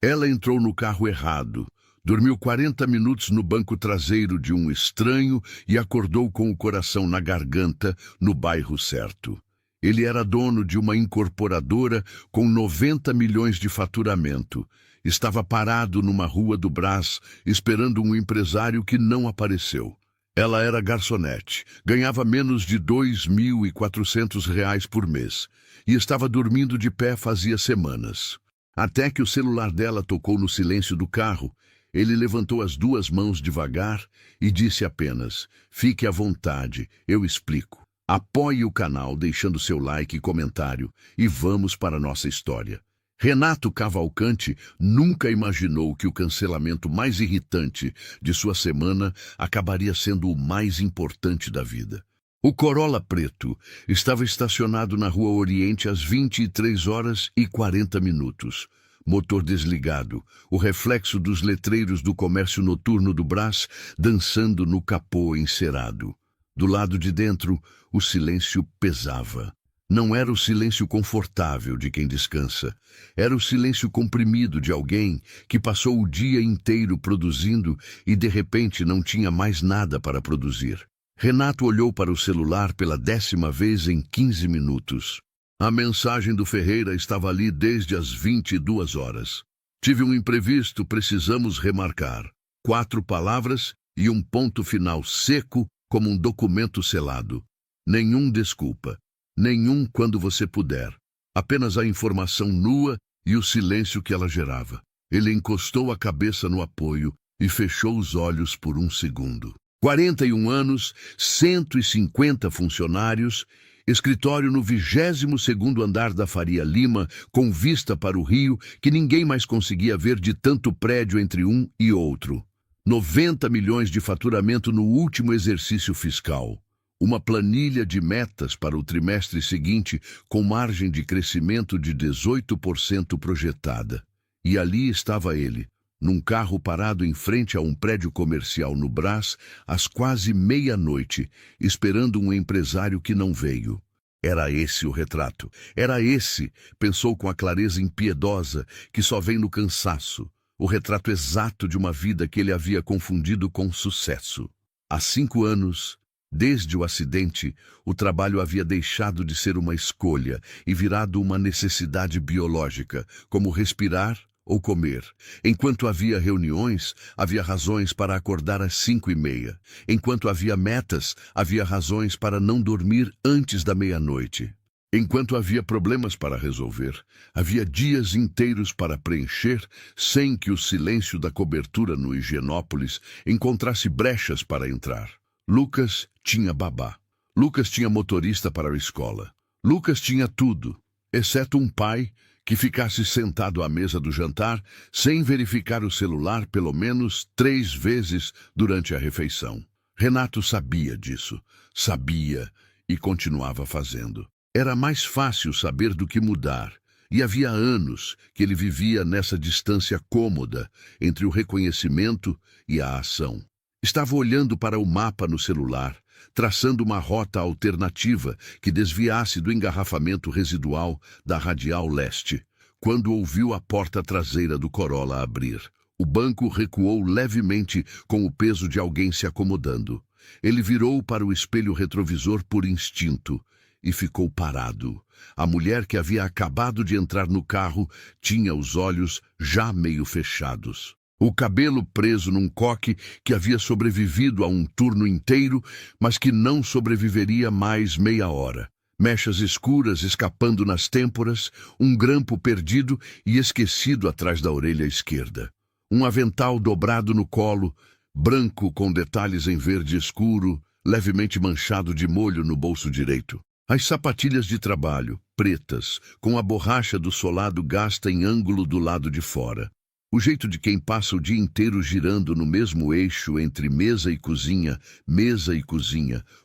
Ela entrou no carro errado, dormiu 40 minutos no banco traseiro de um estranho e acordou com o coração na garganta no bairro certo. Ele era dono de uma incorporadora com 90 milhões de faturamento. Estava parado numa rua do Brás, esperando um empresário que não apareceu. Ela era garçonete, ganhava menos de R$ 2.400 por mês e estava dormindo de pé fazia semanas. Até que o celular dela tocou no silêncio do carro, ele levantou as duas mãos devagar e disse apenas: "Fique à vontade, eu explico." Apoie o canal deixando seu like e comentário e vamos para a nossa história. Renato Cavalcante nunca imaginou que o cancelamento mais irritante de sua semana acabaria sendo o mais importante da vida. O Corolla preto estava estacionado na Rua Oriente às 23h40. Motor desligado, o reflexo dos letreiros do comércio noturno do Brás dançando no capô encerado. Do lado de dentro, o silêncio pesava. Não era o silêncio confortável de quem descansa. Era o silêncio comprimido de alguém que passou o dia inteiro produzindo e de repente não tinha mais nada para produzir. Renato olhou para o celular pela 10ª vez em 15 minutos. A mensagem do Ferreira estava ali desde as 22h. "Tive um imprevisto, precisamos remarcar." 4 palavras e um ponto final seco como um documento selado. Nenhum desculpa. Nenhum "quando você puder". Apenas a informação nua e o silêncio que ela gerava. Ele encostou a cabeça no apoio e fechou os olhos por um segundo. 41 anos, 150 funcionários, escritório no 22º andar da Faria Lima, com vista para o rio que ninguém mais conseguia ver de tanto prédio entre um e outro. 90 milhões de faturamento no último exercício fiscal. Uma planilha de metas para o trimestre seguinte com margem de crescimento de 18% projetada. E ali estava ele, num carro parado em frente a um prédio comercial no Brás, às quase meia-noite, esperando um empresário que não veio. Era esse o retrato. Era esse, pensou com a clareza impiedosa que só vem no cansaço. O retrato exato de uma vida que ele havia confundido com sucesso. Há 5 anos, desde o acidente, o trabalho havia deixado de ser uma escolha e virado uma necessidade biológica, como respirar ou comer. Enquanto havia reuniões, havia razões para acordar às 5h30. Enquanto havia metas, havia razões para não dormir antes da meia-noite. Enquanto havia problemas para resolver, havia dias inteiros para preencher sem que o silêncio da cobertura no Higienópolis encontrasse brechas para entrar. Lucas tinha babá. Lucas tinha motorista para a escola. Lucas tinha tudo, exceto um pai que ficasse sentado à mesa do jantar sem verificar o celular pelo menos 3 vezes durante a refeição. Renato sabia disso, sabia e continuava fazendo. Era mais fácil saber do que mudar, e havia anos que ele vivia nessa distância cômoda entre o reconhecimento e a ação. Estava olhando para o mapa no celular, traçando uma rota alternativa que desviasse do engarrafamento residual da Radial Leste, quando ouviu a porta traseira do Corolla abrir. O banco recuou levemente com o peso de alguém se acomodando. Ele virou para o espelho retrovisor por instinto e ficou parado. A mulher que havia acabado de entrar no carro tinha os olhos já meio fechados. O cabelo preso num coque que havia sobrevivido a um turno inteiro, mas que não sobreviveria mais meia hora. Mechas escuras escapando nas têmporas, um grampo perdido e esquecido atrás da orelha esquerda. Um avental dobrado no colo, branco com detalhes em verde escuro, levemente manchado de molho no bolso direito. As sapatilhas de trabalho, pretas, com a borracha do solado gasta em ângulo do lado de fora. O jeito de quem passa o dia inteiro girando no mesmo eixo entre mesa e cozinha,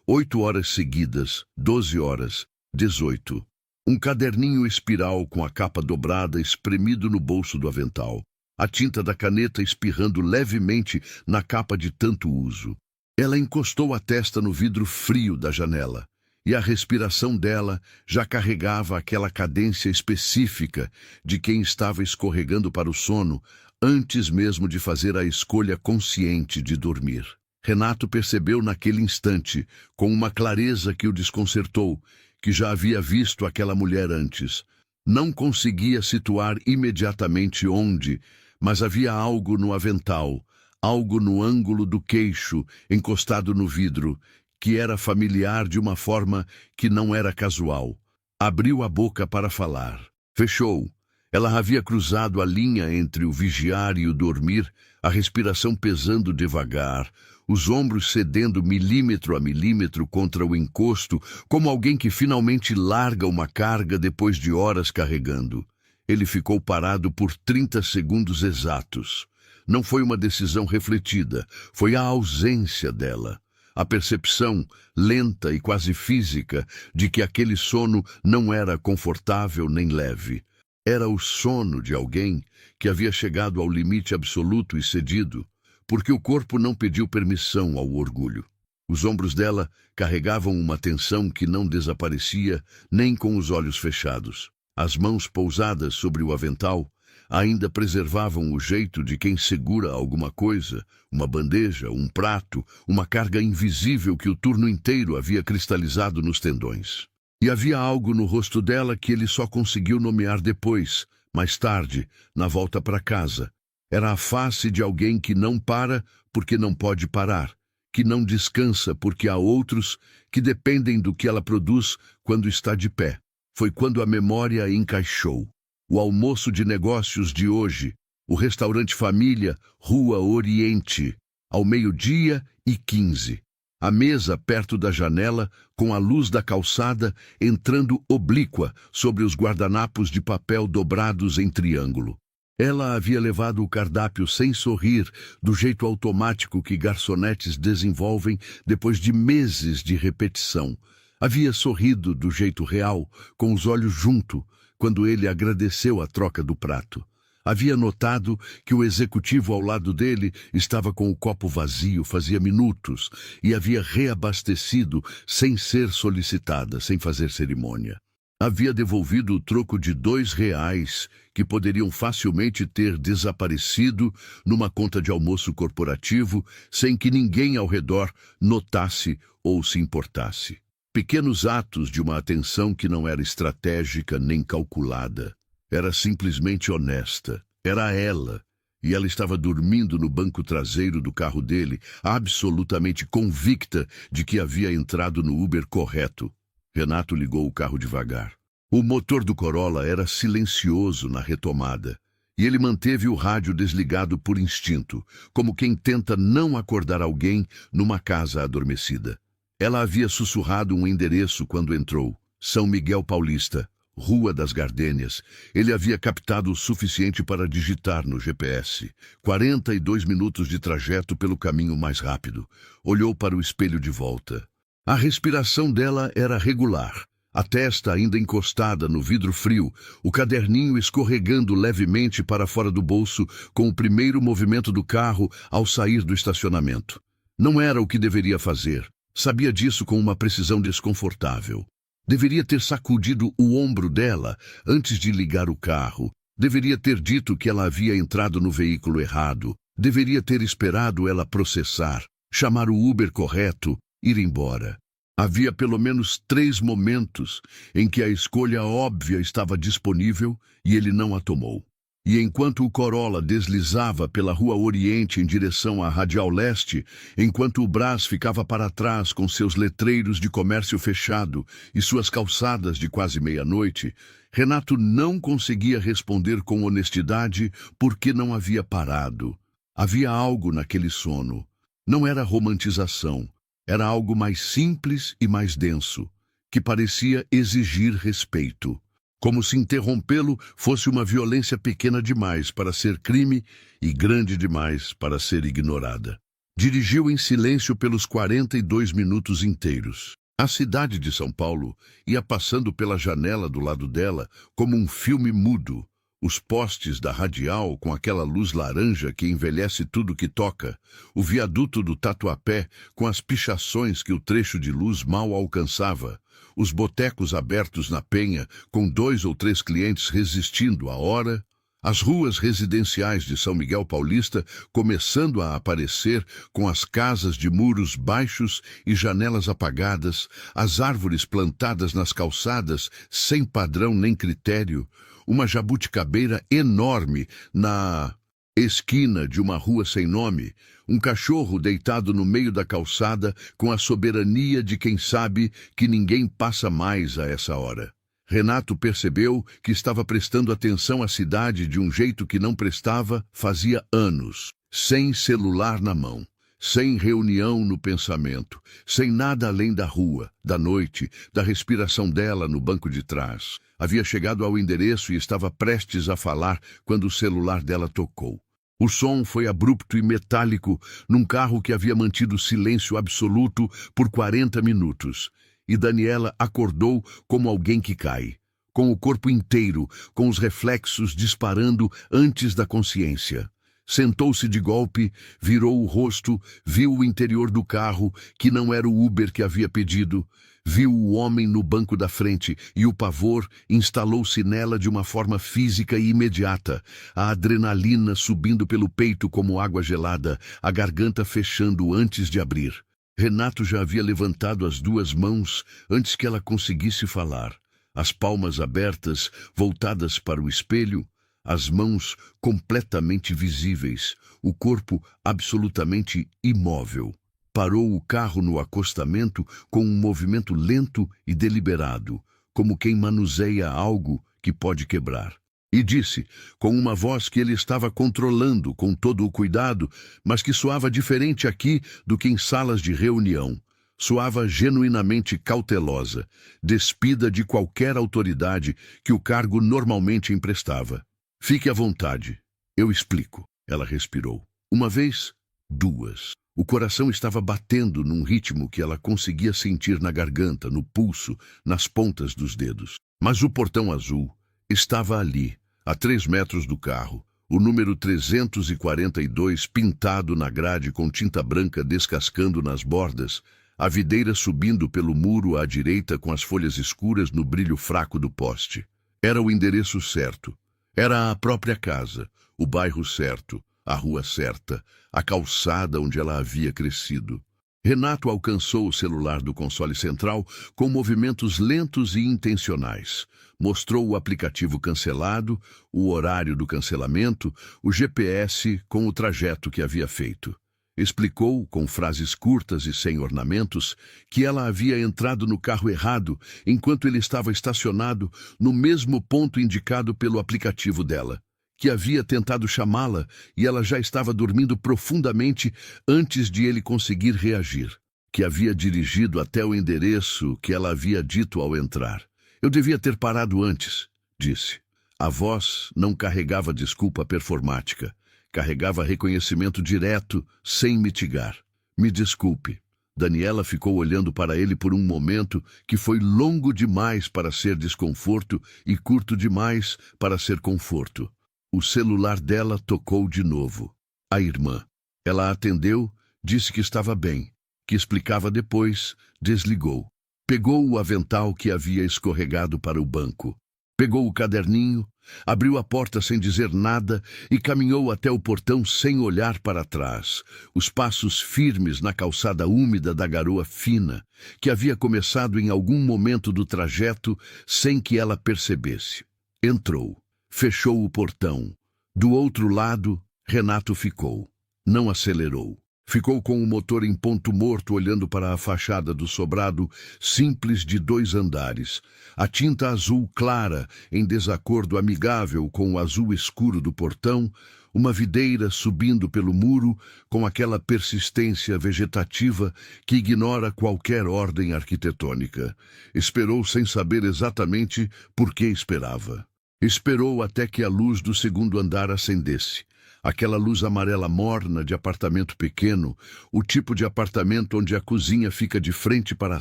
8 horas seguidas, 12 horas, 18. Um caderninho espiral com a capa dobrada espremido no bolso do avental. A tinta da caneta espirrando levemente na capa de tanto uso. Ela encostou a testa no vidro frio da janela. e a respiração dela já carregava aquela cadência específica de quem estava escorregando para o sono antes mesmo de fazer a escolha consciente de dormir. Renato percebeu naquele instante, com uma clareza que o desconcertou, que já havia visto aquela mulher antes. Não conseguia situar imediatamente onde, mas havia algo no avental, algo no ângulo do queixo, encostado no vidro, que era familiar de uma forma que não era casual. Abriu a boca para falar. Fechou. Ela havia cruzado a linha entre o vigiar e o dormir, a respiração pesando devagar, os ombros cedendo milímetro a milímetro contra o encosto, como alguém que finalmente larga uma carga depois de horas carregando. Ele ficou parado por 30 segundos exatos. Não foi uma decisão refletida, foi a ausência dela. A percepção, lenta e quase física, de que aquele sono não era confortável nem leve. Era o sono de alguém que havia chegado ao limite absoluto e cedido, porque o corpo não pediu permissão ao orgulho. Os ombros dela carregavam uma tensão que não desaparecia nem com os olhos fechados. As mãos pousadas sobre o avental ainda preservavam o jeito de quem segura alguma coisa, uma bandeja, um prato, uma carga invisível que o turno inteiro havia cristalizado nos tendões. E havia algo no rosto dela que ele só conseguiu nomear depois, mais tarde, na volta para casa. Era a face de alguém que não para porque não pode parar, que não descansa porque há outros que dependem do que ela produz quando está de pé. Foi quando a memória encaixou. O almoço de negócios de hoje, o restaurante Família, Rua Oriente, ao 12h15. A mesa perto da janela, com a luz da calçada entrando oblíqua sobre os guardanapos de papel dobrados em triângulo. Ela havia levado o cardápio sem sorrir, do jeito automático que garçonetes desenvolvem depois de meses de repetição. Havia sorrido do jeito real, com os olhos junto, quando ele agradeceu a troca do prato. Havia notado que o executivo ao lado dele estava com o copo vazio fazia minutos e havia reabastecido sem ser solicitada, sem fazer cerimônia. Havia devolvido o troco de R$ 2 que poderiam facilmente ter desaparecido numa conta de almoço corporativo sem que ninguém ao redor notasse ou se importasse. Pequenos atos de uma atenção que não era estratégica nem calculada. Era simplesmente honesta. Era ela. E ela estava dormindo no banco traseiro do carro dele, absolutamente convicta de que havia entrado no Uber correto. Renato ligou o carro devagar. O motor do Corolla era silencioso na retomada, e ele manteve o rádio desligado por instinto, como quem tenta não acordar alguém numa casa adormecida. Ela havia sussurrado um endereço quando entrou. São Miguel Paulista, Rua das Gardênias. Ele havia captado o suficiente para digitar no GPS. 42 minutos de trajeto pelo caminho mais rápido. Olhou para o espelho de volta. A respiração dela era regular. A testa ainda encostada no vidro frio, o caderninho escorregando levemente para fora do bolso com o primeiro movimento do carro ao sair do estacionamento. Não era o que deveria fazer. Sabia disso com uma precisão desconfortável. Deveria ter sacudido o ombro dela antes de ligar o carro. Deveria ter dito que ela havia entrado no veículo errado. Deveria ter esperado ela processar, chamar o Uber correto, ir embora. Havia pelo menos 3 momentos em que a escolha óbvia estava disponível e ele não a tomou. E enquanto o Corolla deslizava pela Rua Oriente em direção à Radial Leste, enquanto o Brás ficava para trás com seus letreiros de comércio fechado e suas calçadas de quase meia-noite, Renato não conseguia responder com honestidade porque não havia parado. Havia algo naquele sono. Não era romantização, era algo mais simples e mais denso, que parecia exigir respeito. Como se interrompê-lo fosse uma violência pequena demais para ser crime e grande demais para ser ignorada. Dirigiu em silêncio pelos 42 minutos inteiros. A cidade de São Paulo ia passando pela janela do lado dela como um filme mudo. Os postes da radial com aquela luz laranja que envelhece tudo que toca, o viaduto do Tatuapé com as pichações que o trecho de luz mal alcançava, os botecos abertos na Penha com 2 ou 3 clientes resistindo à hora, as ruas residenciais de São Miguel Paulista começando a aparecer com as casas de muros baixos e janelas apagadas, as árvores plantadas nas calçadas sem padrão nem critério, uma jabuticabeira enorme na esquina de uma rua sem nome, um cachorro deitado no meio da calçada com a soberania de quem sabe que ninguém passa mais a essa hora. Renato percebeu que estava prestando atenção à cidade de um jeito que não prestava fazia anos, sem celular na mão, sem reunião no pensamento, sem nada além da rua, da noite, da respiração dela no banco de trás. Havia chegado ao endereço e estava prestes a falar quando o celular dela tocou. O som foi abrupto e metálico num carro que havia mantido silêncio absoluto por 40 minutos. E Daniela acordou como alguém que cai, com o corpo inteiro, com os reflexos disparando antes da consciência. Sentou-se de golpe, virou o rosto, viu o interior do carro, que não era o Uber que havia pedido, viu o homem no banco da frente e o pavor instalou-se nela de uma forma física e imediata, a adrenalina subindo pelo peito como água gelada, a garganta fechando antes de abrir. Renato já havia levantado as 2 mãos antes que ela conseguisse falar, as palmas abertas, voltadas para o espelho, as mãos completamente visíveis, o corpo absolutamente imóvel. Parou o carro no acostamento com um movimento lento e deliberado, como quem manuseia algo que pode quebrar. E disse, com uma voz que ele estava controlando com todo o cuidado, mas que soava diferente aqui do que em salas de reunião. Soava genuinamente cautelosa, despida de qualquer autoridade que o cargo normalmente emprestava. Fique à vontade, eu explico. Ela respirou. Uma vez, 2. O coração estava batendo num ritmo que ela conseguia sentir na garganta, no pulso, nas pontas dos dedos. Mas o portão azul estava ali, a 3 metros do carro, o número 342 pintado na grade com tinta branca descascando nas bordas, a videira subindo pelo muro à direita com as folhas escuras no brilho fraco do poste. Era o endereço certo. Era a própria casa, o bairro certo, a rua certa, a calçada onde ela havia crescido. Renato alcançou o celular do console central com movimentos lentos e intencionais. Mostrou o aplicativo cancelado, o horário do cancelamento, o GPS com o trajeto que havia feito. Explicou, com frases curtas e sem ornamentos, que ela havia entrado no carro errado enquanto ele estava estacionado no mesmo ponto indicado pelo aplicativo dela, que havia tentado chamá-la e ela já estava dormindo profundamente antes de ele conseguir reagir, que havia dirigido até o endereço que ela havia dito ao entrar. Eu devia ter parado antes, disse. A voz não carregava desculpa performática. Carregava reconhecimento direto, sem mitigar. Me desculpe. Daniela ficou olhando para ele por um momento que foi longo demais para ser desconforto e curto demais para ser conforto. O celular dela tocou de novo. A irmã. Ela atendeu, disse que estava bem, que explicava depois, desligou. Pegou o avental que havia escorregado para o banco. Pegou o caderninho, abriu a porta sem dizer nada e caminhou até o portão sem olhar para trás, os passos firmes na calçada úmida da garoa fina, que havia começado em algum momento do trajeto sem que ela percebesse. Entrou, fechou o portão. Do outro lado, Renato ficou. Não acelerou. Ficou com o motor em ponto morto olhando para a fachada do sobrado simples de 2 andares. A tinta azul clara, em desacordo amigável com o azul escuro do portão, uma videira subindo pelo muro com aquela persistência vegetativa que ignora qualquer ordem arquitetônica. Esperou sem saber exatamente por que esperava. Esperou até que a luz do 2º andar acendesse. Aquela luz amarela morna de apartamento pequeno, o tipo de apartamento onde a cozinha fica de frente para a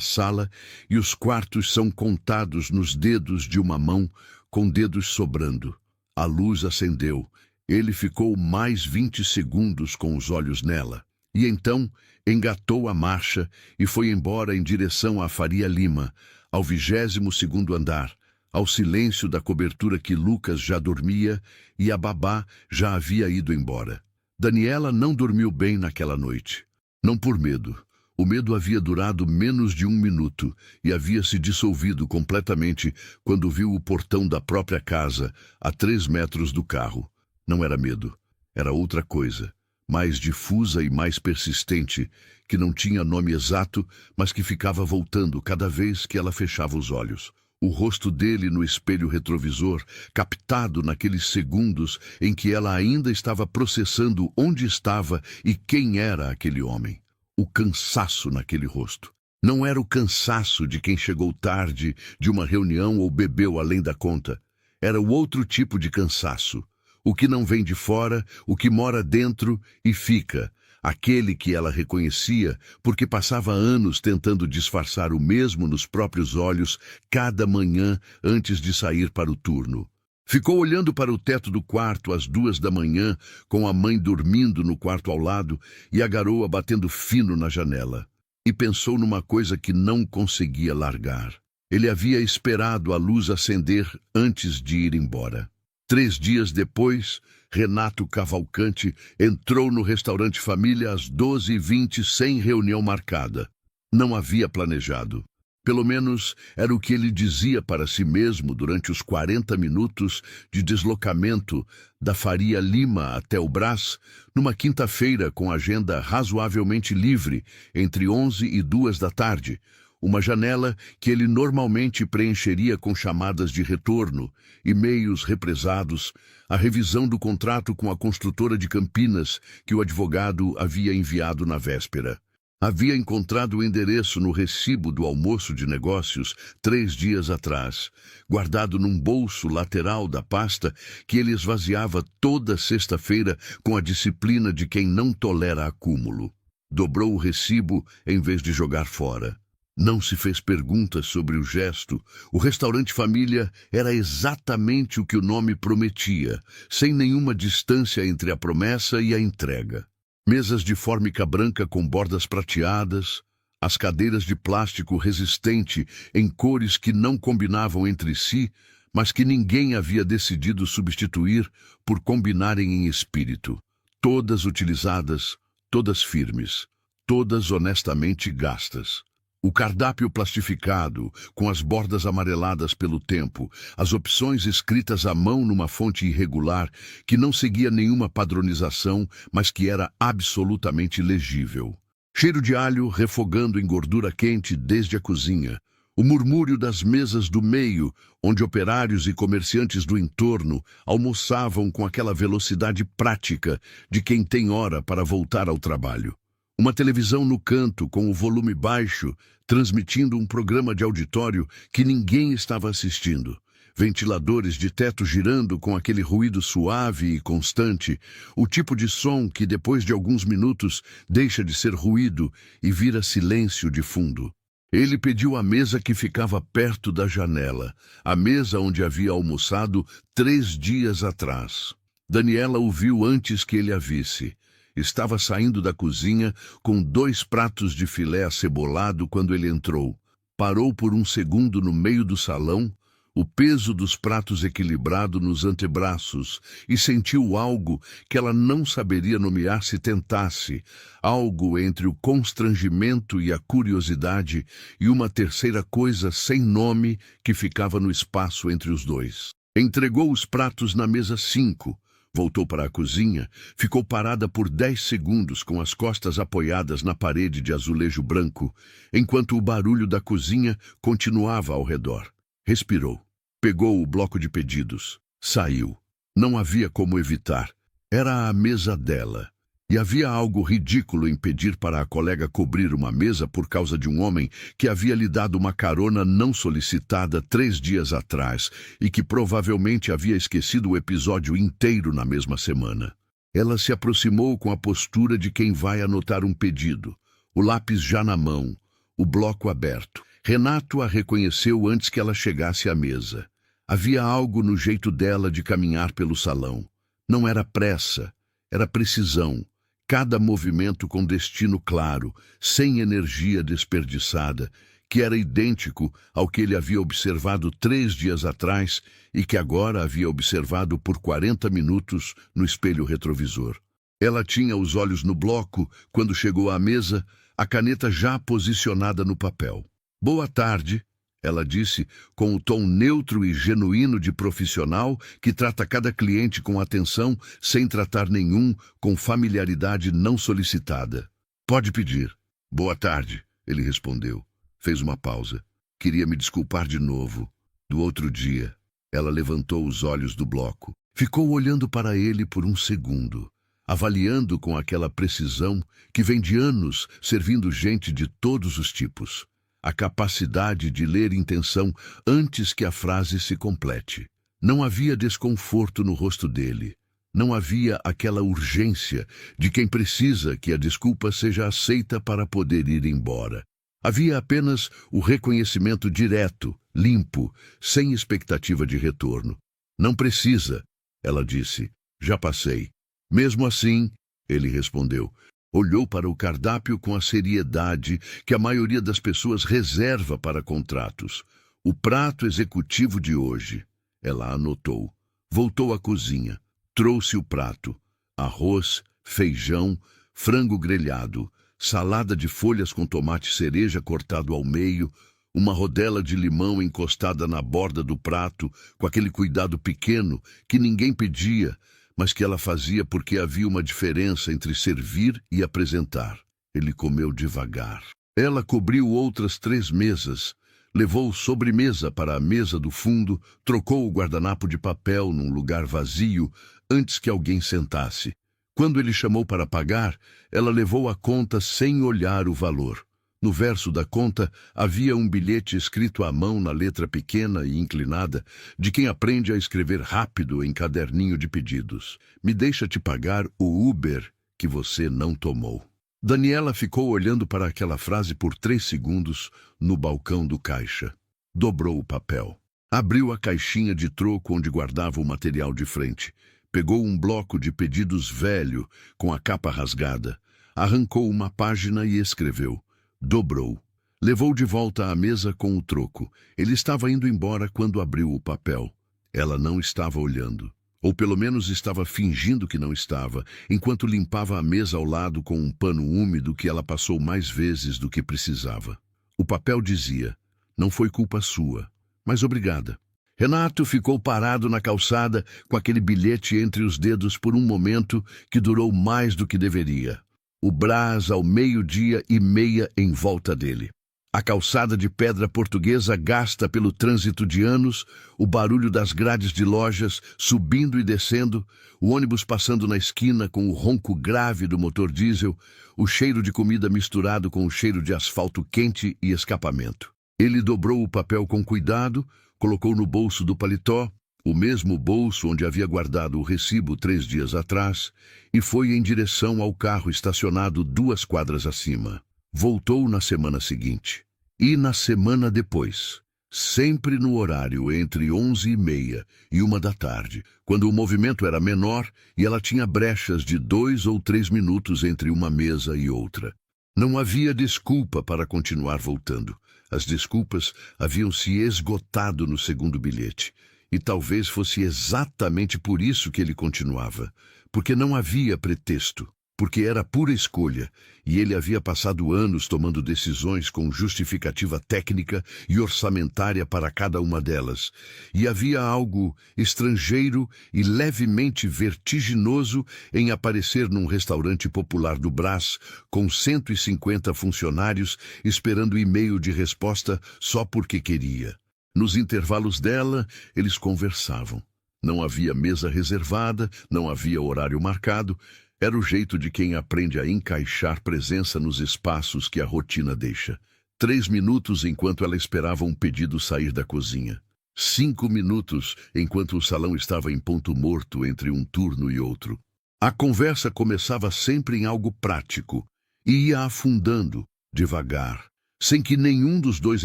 sala e os quartos são contados nos dedos de uma mão, com dedos sobrando. A luz acendeu. Ele ficou mais 20 segundos com os olhos nela. E então engatou a marcha e foi embora em direção à Faria Lima, ao 22º andar, ao silêncio da cobertura que Lucas já dormia e a babá já havia ido embora. Daniela não dormiu bem naquela noite. Não por medo. O medo havia durado menos de 1 minuto e havia se dissolvido completamente quando viu o portão da própria casa, a 3 metros do carro. Não era medo. Era outra coisa, mais difusa e mais persistente, que não tinha nome exato, mas que ficava voltando cada vez que ela fechava os olhos. O rosto dele no espelho retrovisor, captado naqueles segundos em que ela ainda estava processando onde estava e quem era aquele homem. O cansaço naquele rosto. Não era o cansaço de quem chegou tarde de uma reunião ou bebeu além da conta. Era o outro tipo de cansaço. O que não vem de fora, o que mora dentro e fica. Aquele que ela reconhecia porque passava anos tentando disfarçar o mesmo nos próprios olhos cada manhã antes de sair para o turno. Ficou olhando para o teto do quarto às 2 da manhã, com a mãe dormindo no quarto ao lado e a garoa batendo fino na janela. E pensou numa coisa que não conseguia largar. Ele havia esperado a luz acender antes de ir embora. 3 dias depois, Renato Cavalcante entrou no restaurante Família às 12h20 sem reunião marcada. Não havia planejado. Pelo menos era o que ele dizia para si mesmo durante os 40 minutos de deslocamento da Faria Lima até o Brás, numa quinta-feira com agenda razoavelmente livre, entre 11 e 2 da tarde, uma janela que ele normalmente preencheria com chamadas de retorno, e-mails represados, a revisão do contrato com a construtora de Campinas que o advogado havia enviado na véspera. Havia encontrado o endereço no recibo do almoço de negócios 3 dias atrás, guardado num bolso lateral da pasta que ele esvaziava toda sexta-feira com a disciplina de quem não tolera acúmulo. Dobrou o recibo em vez de jogar fora. Não se fez perguntas sobre o gesto. O restaurante Família era exatamente o que o nome prometia, sem nenhuma distância entre a promessa e a entrega. Mesas de fórmica branca com bordas prateadas, as cadeiras de plástico resistente em cores que não combinavam entre si, mas que ninguém havia decidido substituir por combinarem em espírito. Todas utilizadas, todas firmes, todas honestamente gastas. O cardápio plastificado, com as bordas amareladas pelo tempo, as opções escritas à mão numa fonte irregular, que não seguia nenhuma padronização, mas que era absolutamente legível. Cheiro de alho refogando em gordura quente desde a cozinha. O murmúrio das mesas do meio, onde operários e comerciantes do entorno almoçavam com aquela velocidade prática de quem tem hora para voltar ao trabalho. Uma televisão no canto, com o volume baixo, transmitindo um programa de auditório que ninguém estava assistindo. Ventiladores de teto girando com aquele ruído suave e constante, o tipo de som que depois de alguns minutos deixa de ser ruído e vira silêncio de fundo. Ele pediu a mesa que ficava perto da janela, a mesa onde havia almoçado 3 dias atrás. Daniela o viu antes que ele a visse. Estava saindo da cozinha com 2 pratos de filé acebolado quando ele entrou. Parou por um segundo no meio do salão, o peso dos pratos equilibrado nos antebraços, e sentiu algo que ela não saberia nomear se tentasse, algo entre o constrangimento e a curiosidade e uma terceira coisa sem nome que ficava no espaço entre os dois. Entregou os pratos na mesa 5. Voltou para a cozinha, ficou parada por 10 segundos com as costas apoiadas na parede de azulejo branco, enquanto o barulho da cozinha continuava ao redor. Respirou. Pegou o bloco de pedidos. Saiu. Não havia como evitar. Era a mesa dela. E havia algo ridículo em pedir para a colega cobrir uma mesa por causa de um homem que havia lhe dado uma carona não solicitada 3 dias atrás e que provavelmente havia esquecido o episódio inteiro na mesma semana. Ela se aproximou com a postura de quem vai anotar um pedido, o lápis já na mão, o bloco aberto. Renato a reconheceu antes que ela chegasse à mesa. Havia algo no jeito dela de caminhar pelo salão. Não era pressa, era precisão. Cada movimento com destino claro, sem energia desperdiçada, que era idêntico ao que ele havia observado 3 dias atrás e que agora havia observado por 40 minutos no espelho retrovisor. Ela tinha os olhos no bloco quando chegou à mesa, a caneta já posicionada no papel. "Boa tarde", ela disse, com o tom neutro e genuíno de profissional que trata cada cliente com atenção, sem tratar nenhum com familiaridade não solicitada. "Pode pedir." "Boa tarde", ele respondeu. Fez uma pausa. "Queria me desculpar de novo. Do outro dia." Ela levantou os olhos do bloco. Ficou olhando para ele por um segundo, avaliando com aquela precisão que vem de anos servindo gente de todos os tipos. A capacidade de ler intenção antes que a frase se complete. Não havia desconforto no rosto dele. Não havia aquela urgência de quem precisa que a desculpa seja aceita para poder ir embora. Havia apenas o reconhecimento direto, limpo, sem expectativa de retorno. "Não precisa", ela disse. "Já passei." "Mesmo assim", ele respondeu. Olhou para o cardápio com a seriedade que a maioria das pessoas reserva para contratos. "O prato executivo de hoje." Ela anotou. Voltou à cozinha. Trouxe o prato. Arroz, feijão, frango grelhado, salada de folhas com tomate cereja cortado ao meio, uma rodela de limão encostada na borda do prato, com aquele cuidado pequeno que ninguém pedia, mas que ela fazia porque havia uma diferença entre servir e apresentar. Ele comeu devagar. Ela cobriu outras 3 mesas, levou sobremesa para a mesa do fundo, trocou o guardanapo de papel num lugar vazio antes que alguém sentasse. Quando ele chamou para pagar, ela levou a conta sem olhar o valor. No verso da conta havia um bilhete escrito à mão na letra pequena e inclinada de quem aprende a escrever rápido em caderninho de pedidos. "Me deixa te pagar o Uber que você não tomou." Daniela ficou olhando para aquela frase por 3 segundos no balcão do caixa. Dobrou o papel. Abriu a caixinha de troco onde guardava o material de frente. Pegou um bloco de pedidos velho com a capa rasgada. Arrancou uma página e escreveu. Dobrou. Levou de volta à mesa com o troco. Ele estava indo embora quando abriu o papel. Ela não estava olhando. Ou pelo menos estava fingindo que não estava, enquanto limpava a mesa ao lado com um pano úmido que ela passou mais vezes do que precisava. O papel dizia, "Não foi culpa sua, mas obrigada." Renato ficou parado na calçada com aquele bilhete entre os dedos por um momento que durou mais do que deveria. O Brás ao 12:30 em volta dele. A calçada de pedra portuguesa gasta pelo trânsito de anos, o barulho das grades de lojas subindo e descendo, o ônibus passando na esquina com o ronco grave do motor diesel, o cheiro de comida misturado com o cheiro de asfalto quente e escapamento. Ele dobrou o papel com cuidado, colocou no bolso do paletó, o mesmo bolso onde havia guardado o recibo 3 dias atrás, e foi em direção ao carro estacionado 2 quadras acima. Voltou na semana seguinte. E na semana depois, sempre no horário entre 11:30 e 1 da tarde, quando o movimento era menor e ela tinha brechas de 2 ou 3 minutos entre uma mesa e outra. Não havia desculpa para continuar voltando. As desculpas haviam se esgotado no segundo bilhete. E talvez fosse exatamente por isso que ele continuava. Porque não havia pretexto. Porque era pura escolha, e ele havia passado anos tomando decisões com justificativa técnica e orçamentária para cada uma delas. E havia algo estrangeiro e levemente vertiginoso em aparecer num restaurante popular do Brás, com 150 funcionários esperando e-mail de resposta só porque queria. Nos intervalos dela, eles conversavam. Não havia mesa reservada, não havia horário marcado. Era o jeito de quem aprende a encaixar presença nos espaços que a rotina deixa. 3 minutos enquanto ela esperava um pedido sair da cozinha. 5 minutos enquanto o salão estava em ponto morto entre um turno e outro. A conversa começava sempre em algo prático e ia afundando, devagar, sem que nenhum dos dois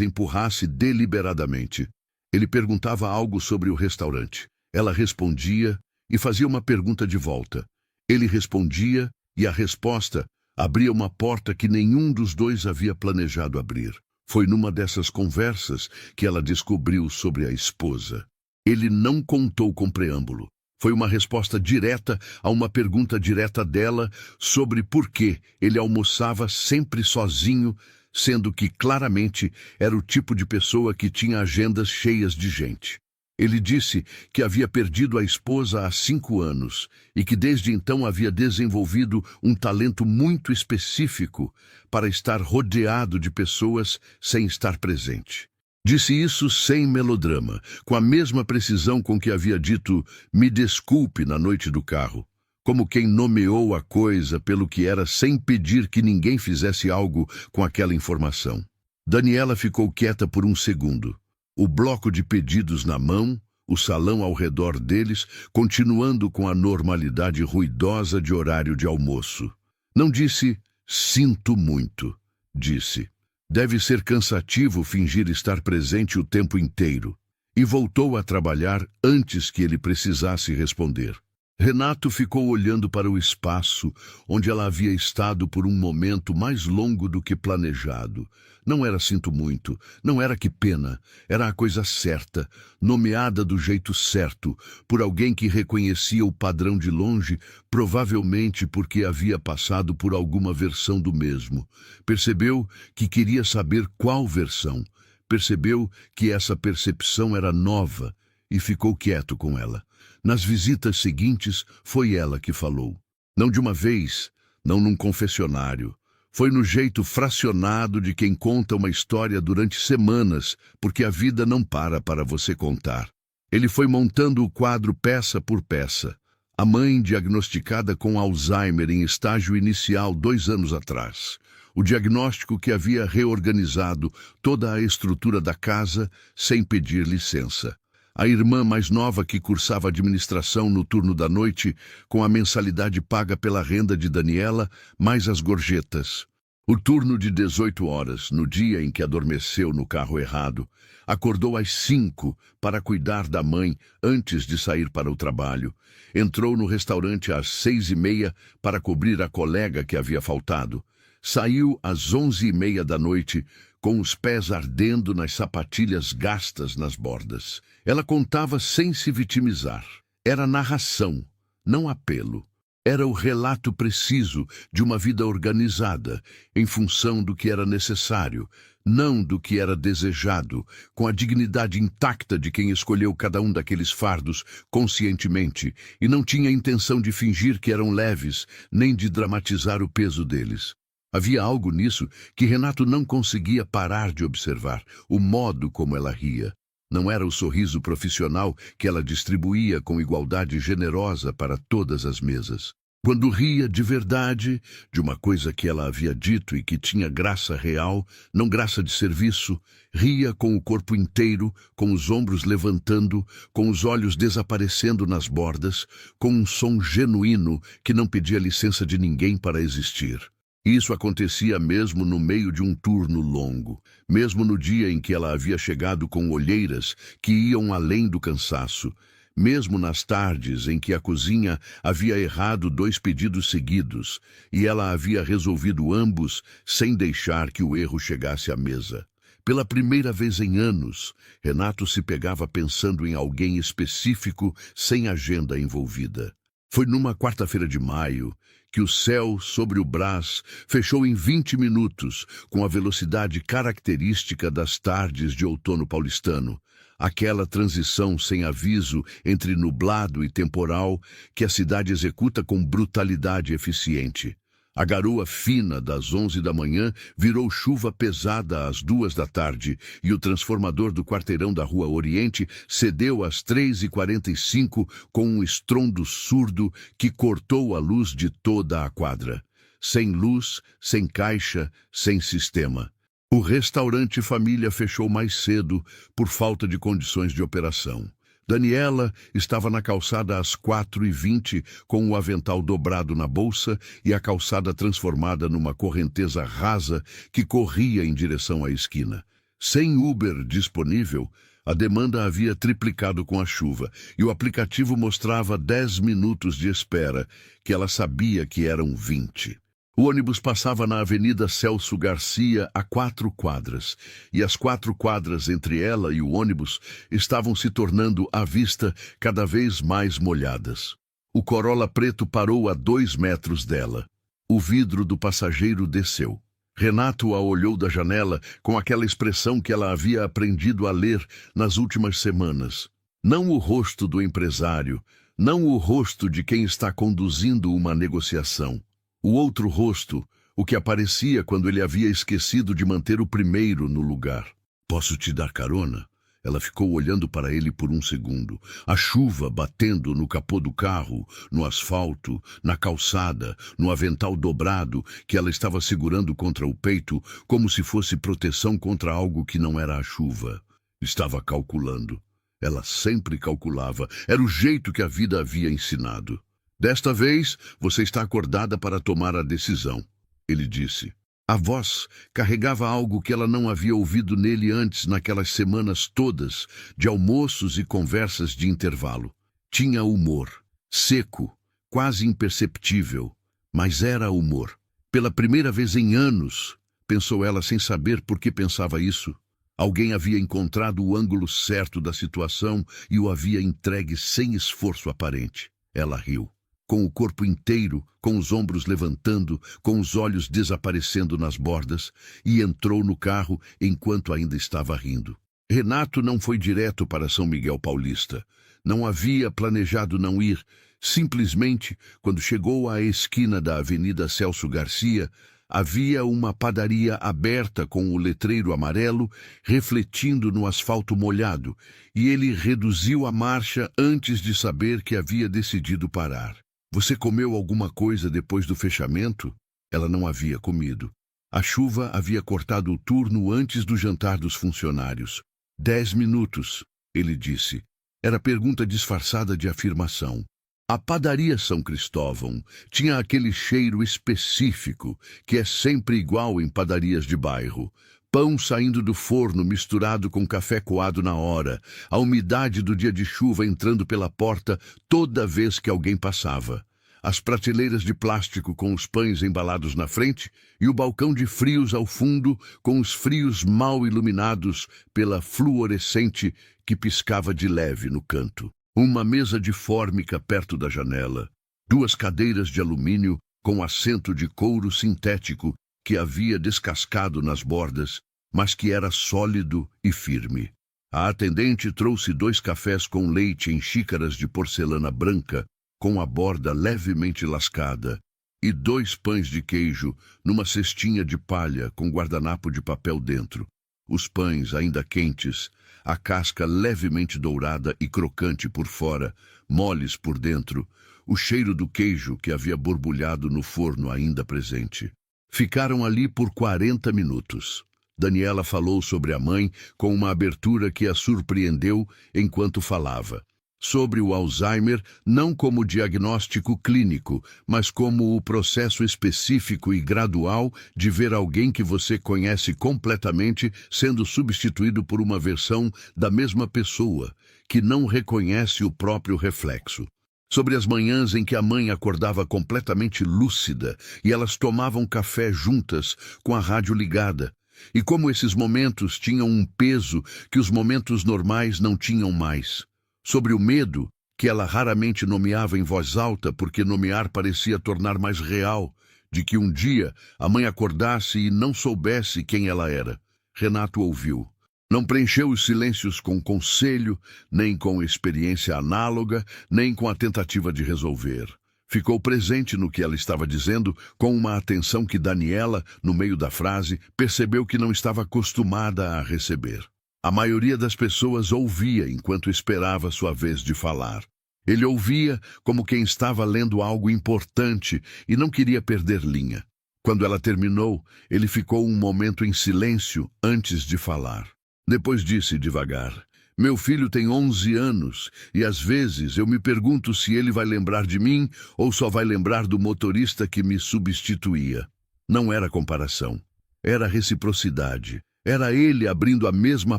empurrasse deliberadamente. Ele perguntava algo sobre o restaurante. Ela respondia e fazia uma pergunta de volta. Ele respondia e a resposta abria uma porta que nenhum dos dois havia planejado abrir. Foi numa dessas conversas que ela descobriu sobre a esposa. Ele não contou com preâmbulo. Foi uma resposta direta a uma pergunta direta dela sobre por que ele almoçava sempre sozinho, sendo que claramente era o tipo de pessoa que tinha agendas cheias de gente. Ele disse que havia perdido a esposa há 5 anos e que desde então havia desenvolvido um talento muito específico para estar rodeado de pessoas sem estar presente. Disse isso sem melodrama, com a mesma precisão com que havia dito "me desculpe" na noite do carro, como quem nomeou a coisa pelo que era sem pedir que ninguém fizesse algo com aquela informação. Daniela ficou quieta por um segundo, o bloco de pedidos na mão, o salão ao redor deles, continuando com a normalidade ruidosa de horário de almoço. Não disse "sinto muito", disse "deve ser cansativo fingir estar presente o tempo inteiro", e voltou a trabalhar antes que ele precisasse responder. Renato ficou olhando para o espaço onde ela havia estado por um momento mais longo do que planejado. Não era "sinto muito", não era "que pena", era a coisa certa, nomeada do jeito certo, por alguém que reconhecia o padrão de longe, provavelmente porque havia passado por alguma versão do mesmo. Percebeu que queria saber qual versão. Percebeu que essa percepção era nova e ficou quieto com ela. Nas visitas seguintes, foi ela que falou. Não de uma vez, não num confessionário. Foi no jeito fracionado de quem conta uma história durante semanas, porque a vida não para você contar. Ele foi montando o quadro peça por peça. A mãe diagnosticada com Alzheimer em estágio inicial 2 anos atrás. O diagnóstico que havia reorganizado toda a estrutura da casa sem pedir licença. A irmã mais nova que cursava administração no turno da noite, com a mensalidade paga pela renda de Daniela, mais as gorjetas. O turno de 18 horas, no dia em que adormeceu no carro errado, acordou às 5 para cuidar da mãe antes de sair para o trabalho. Entrou no restaurante às 6:30 para cobrir a colega que havia faltado. Saiu às 11:30 da noite, com os pés ardendo nas sapatilhas gastas nas bordas. Ela contava sem se vitimizar. Era narração, não apelo. Era o relato preciso de uma vida organizada, em função do que era necessário, não do que era desejado, com a dignidade intacta de quem escolheu cada um daqueles fardos conscientemente e não tinha intenção de fingir que eram leves, nem de dramatizar o peso deles. Havia algo nisso que Renato não conseguia parar de observar, o modo como ela ria. Não era o sorriso profissional que ela distribuía com igualdade generosa para todas as mesas. Quando ria de verdade, de uma coisa que ela havia dito e que tinha graça real, não graça de serviço, ria com o corpo inteiro, com os ombros levantando, com os olhos desaparecendo nas bordas, com um som genuíno que não pedia licença de ninguém para existir. Isso acontecia mesmo no meio de um turno longo, mesmo no dia em que ela havia chegado com olheiras que iam além do cansaço, mesmo nas tardes em que a cozinha havia errado 2 pedidos seguidos e ela havia resolvido ambos sem deixar que o erro chegasse à mesa. Pela primeira vez em anos, Renato se pegava pensando em alguém específico sem agenda envolvida. Foi numa quarta-feira de maio que o céu sobre o Brás fechou em 20 minutos, com a velocidade característica das tardes de outono paulistano, aquela transição sem aviso entre nublado e temporal que a cidade executa com brutalidade eficiente. A garoa fina das 11 da manhã virou chuva pesada às 2 da tarde e o transformador do quarteirão da Rua Oriente cedeu às 3:45 com um estrondo surdo que cortou a luz de toda a quadra. Sem luz, sem caixa, sem sistema. O restaurante Família fechou mais cedo por falta de condições de operação. Daniela estava na calçada às 4:20 com o avental dobrado na bolsa e a calçada transformada numa correnteza rasa que corria em direção à esquina. Sem Uber disponível, A demanda havia triplicado com a chuva, e o aplicativo mostrava 10 minutos de espera, que ela sabia que eram 20. O ônibus passava na Avenida Celso Garcia a 4 quadras, e as 4 quadras entre ela e o ônibus estavam se tornando, à vista, cada vez mais molhadas. O Corolla preto parou a 2 metros dela. O vidro do passageiro desceu. Renato a olhou da janela com aquela expressão que ela havia aprendido a ler nas últimas semanas. Não o rosto do empresário, não o rosto de quem está conduzindo uma negociação. O outro rosto, o que aparecia quando ele havia esquecido de manter o primeiro no lugar. Posso te dar carona? Ela ficou olhando para ele por um segundo. A chuva batendo no capô do carro, no asfalto, na calçada, no avental dobrado que ela estava segurando contra o peito, como se fosse proteção contra algo que não era a chuva. Estava calculando. Ela sempre calculava. Era o jeito que a vida havia ensinado. Desta vez, você está acordada para tomar a decisão, ele disse. A voz carregava algo que ela não havia ouvido nele antes naquelas semanas todas de almoços e conversas de intervalo. Tinha humor, seco, quase imperceptível, mas era humor. Pela primeira vez em anos, pensou ela sem saber por que pensava isso. Alguém havia encontrado o ângulo certo da situação e o havia entregue sem esforço aparente. Ela riu. Com o corpo inteiro, com os ombros levantando, com os olhos desaparecendo nas bordas, e entrou no carro enquanto ainda estava rindo. Renato não foi direto para São Miguel Paulista. Não havia planejado não ir. Simplesmente, quando chegou à esquina da Avenida Celso Garcia, havia uma padaria aberta com o letreiro amarelo refletindo no asfalto molhado, e ele reduziu a marcha antes de saber que havia decidido parar. Você comeu alguma coisa depois do fechamento? Ela não havia comido. A chuva havia cortado o turno antes do jantar dos funcionários. 10 minutos, ele disse. Era pergunta disfarçada de afirmação. A padaria São Cristóvão tinha aquele cheiro específico que é sempre igual em padarias de bairro. Pão saindo do forno misturado com café coado na hora, a umidade do dia de chuva entrando pela porta toda vez que alguém passava. As prateleiras de plástico com os pães embalados na frente e o balcão de frios ao fundo com os frios mal iluminados pela fluorescente que piscava de leve no canto. Uma mesa de fórmica perto da janela, 2 cadeiras de alumínio com assento de couro sintético que havia descascado nas bordas, mas que era sólido e firme. A atendente trouxe 2 cafés com leite em xícaras de porcelana branca, com a borda levemente lascada, e 2 pães de queijo numa cestinha de palha com guardanapo de papel dentro. Os pães ainda quentes, a casca levemente dourada e crocante por fora, moles por dentro, o cheiro do queijo que havia borbulhado no forno ainda presente. Ficaram ali por 40 minutos. Daniela falou sobre a mãe com uma abertura que a surpreendeu enquanto falava. Sobre o Alzheimer, não como diagnóstico clínico, mas como o processo específico e gradual de ver alguém que você conhece completamente sendo substituído por uma versão da mesma pessoa, que não reconhece o próprio reflexo. Sobre as manhãs em que a mãe acordava completamente lúcida e elas tomavam café juntas com a rádio ligada, e como esses momentos tinham um peso que os momentos normais não tinham mais. Sobre o medo, que ela raramente nomeava em voz alta porque nomear parecia tornar mais real, de que um dia a mãe acordasse e não soubesse quem ela era. Renato ouviu. Não preencheu os silêncios com conselho, nem com experiência análoga, nem com a tentativa de resolver. Ficou presente no que ela estava dizendo, com uma atenção que Daniela, no meio da frase, percebeu que não estava acostumada a receber. A maioria das pessoas ouvia enquanto esperava sua vez de falar. Ele ouvia como quem estava lendo algo importante e não queria perder linha. Quando ela terminou, ele ficou um momento em silêncio antes de falar. Depois disse devagar, meu filho tem 11 anos e às vezes eu me pergunto se ele vai lembrar de mim ou só vai lembrar do motorista que me substituía. Não era comparação, era reciprocidade. Era ele abrindo a mesma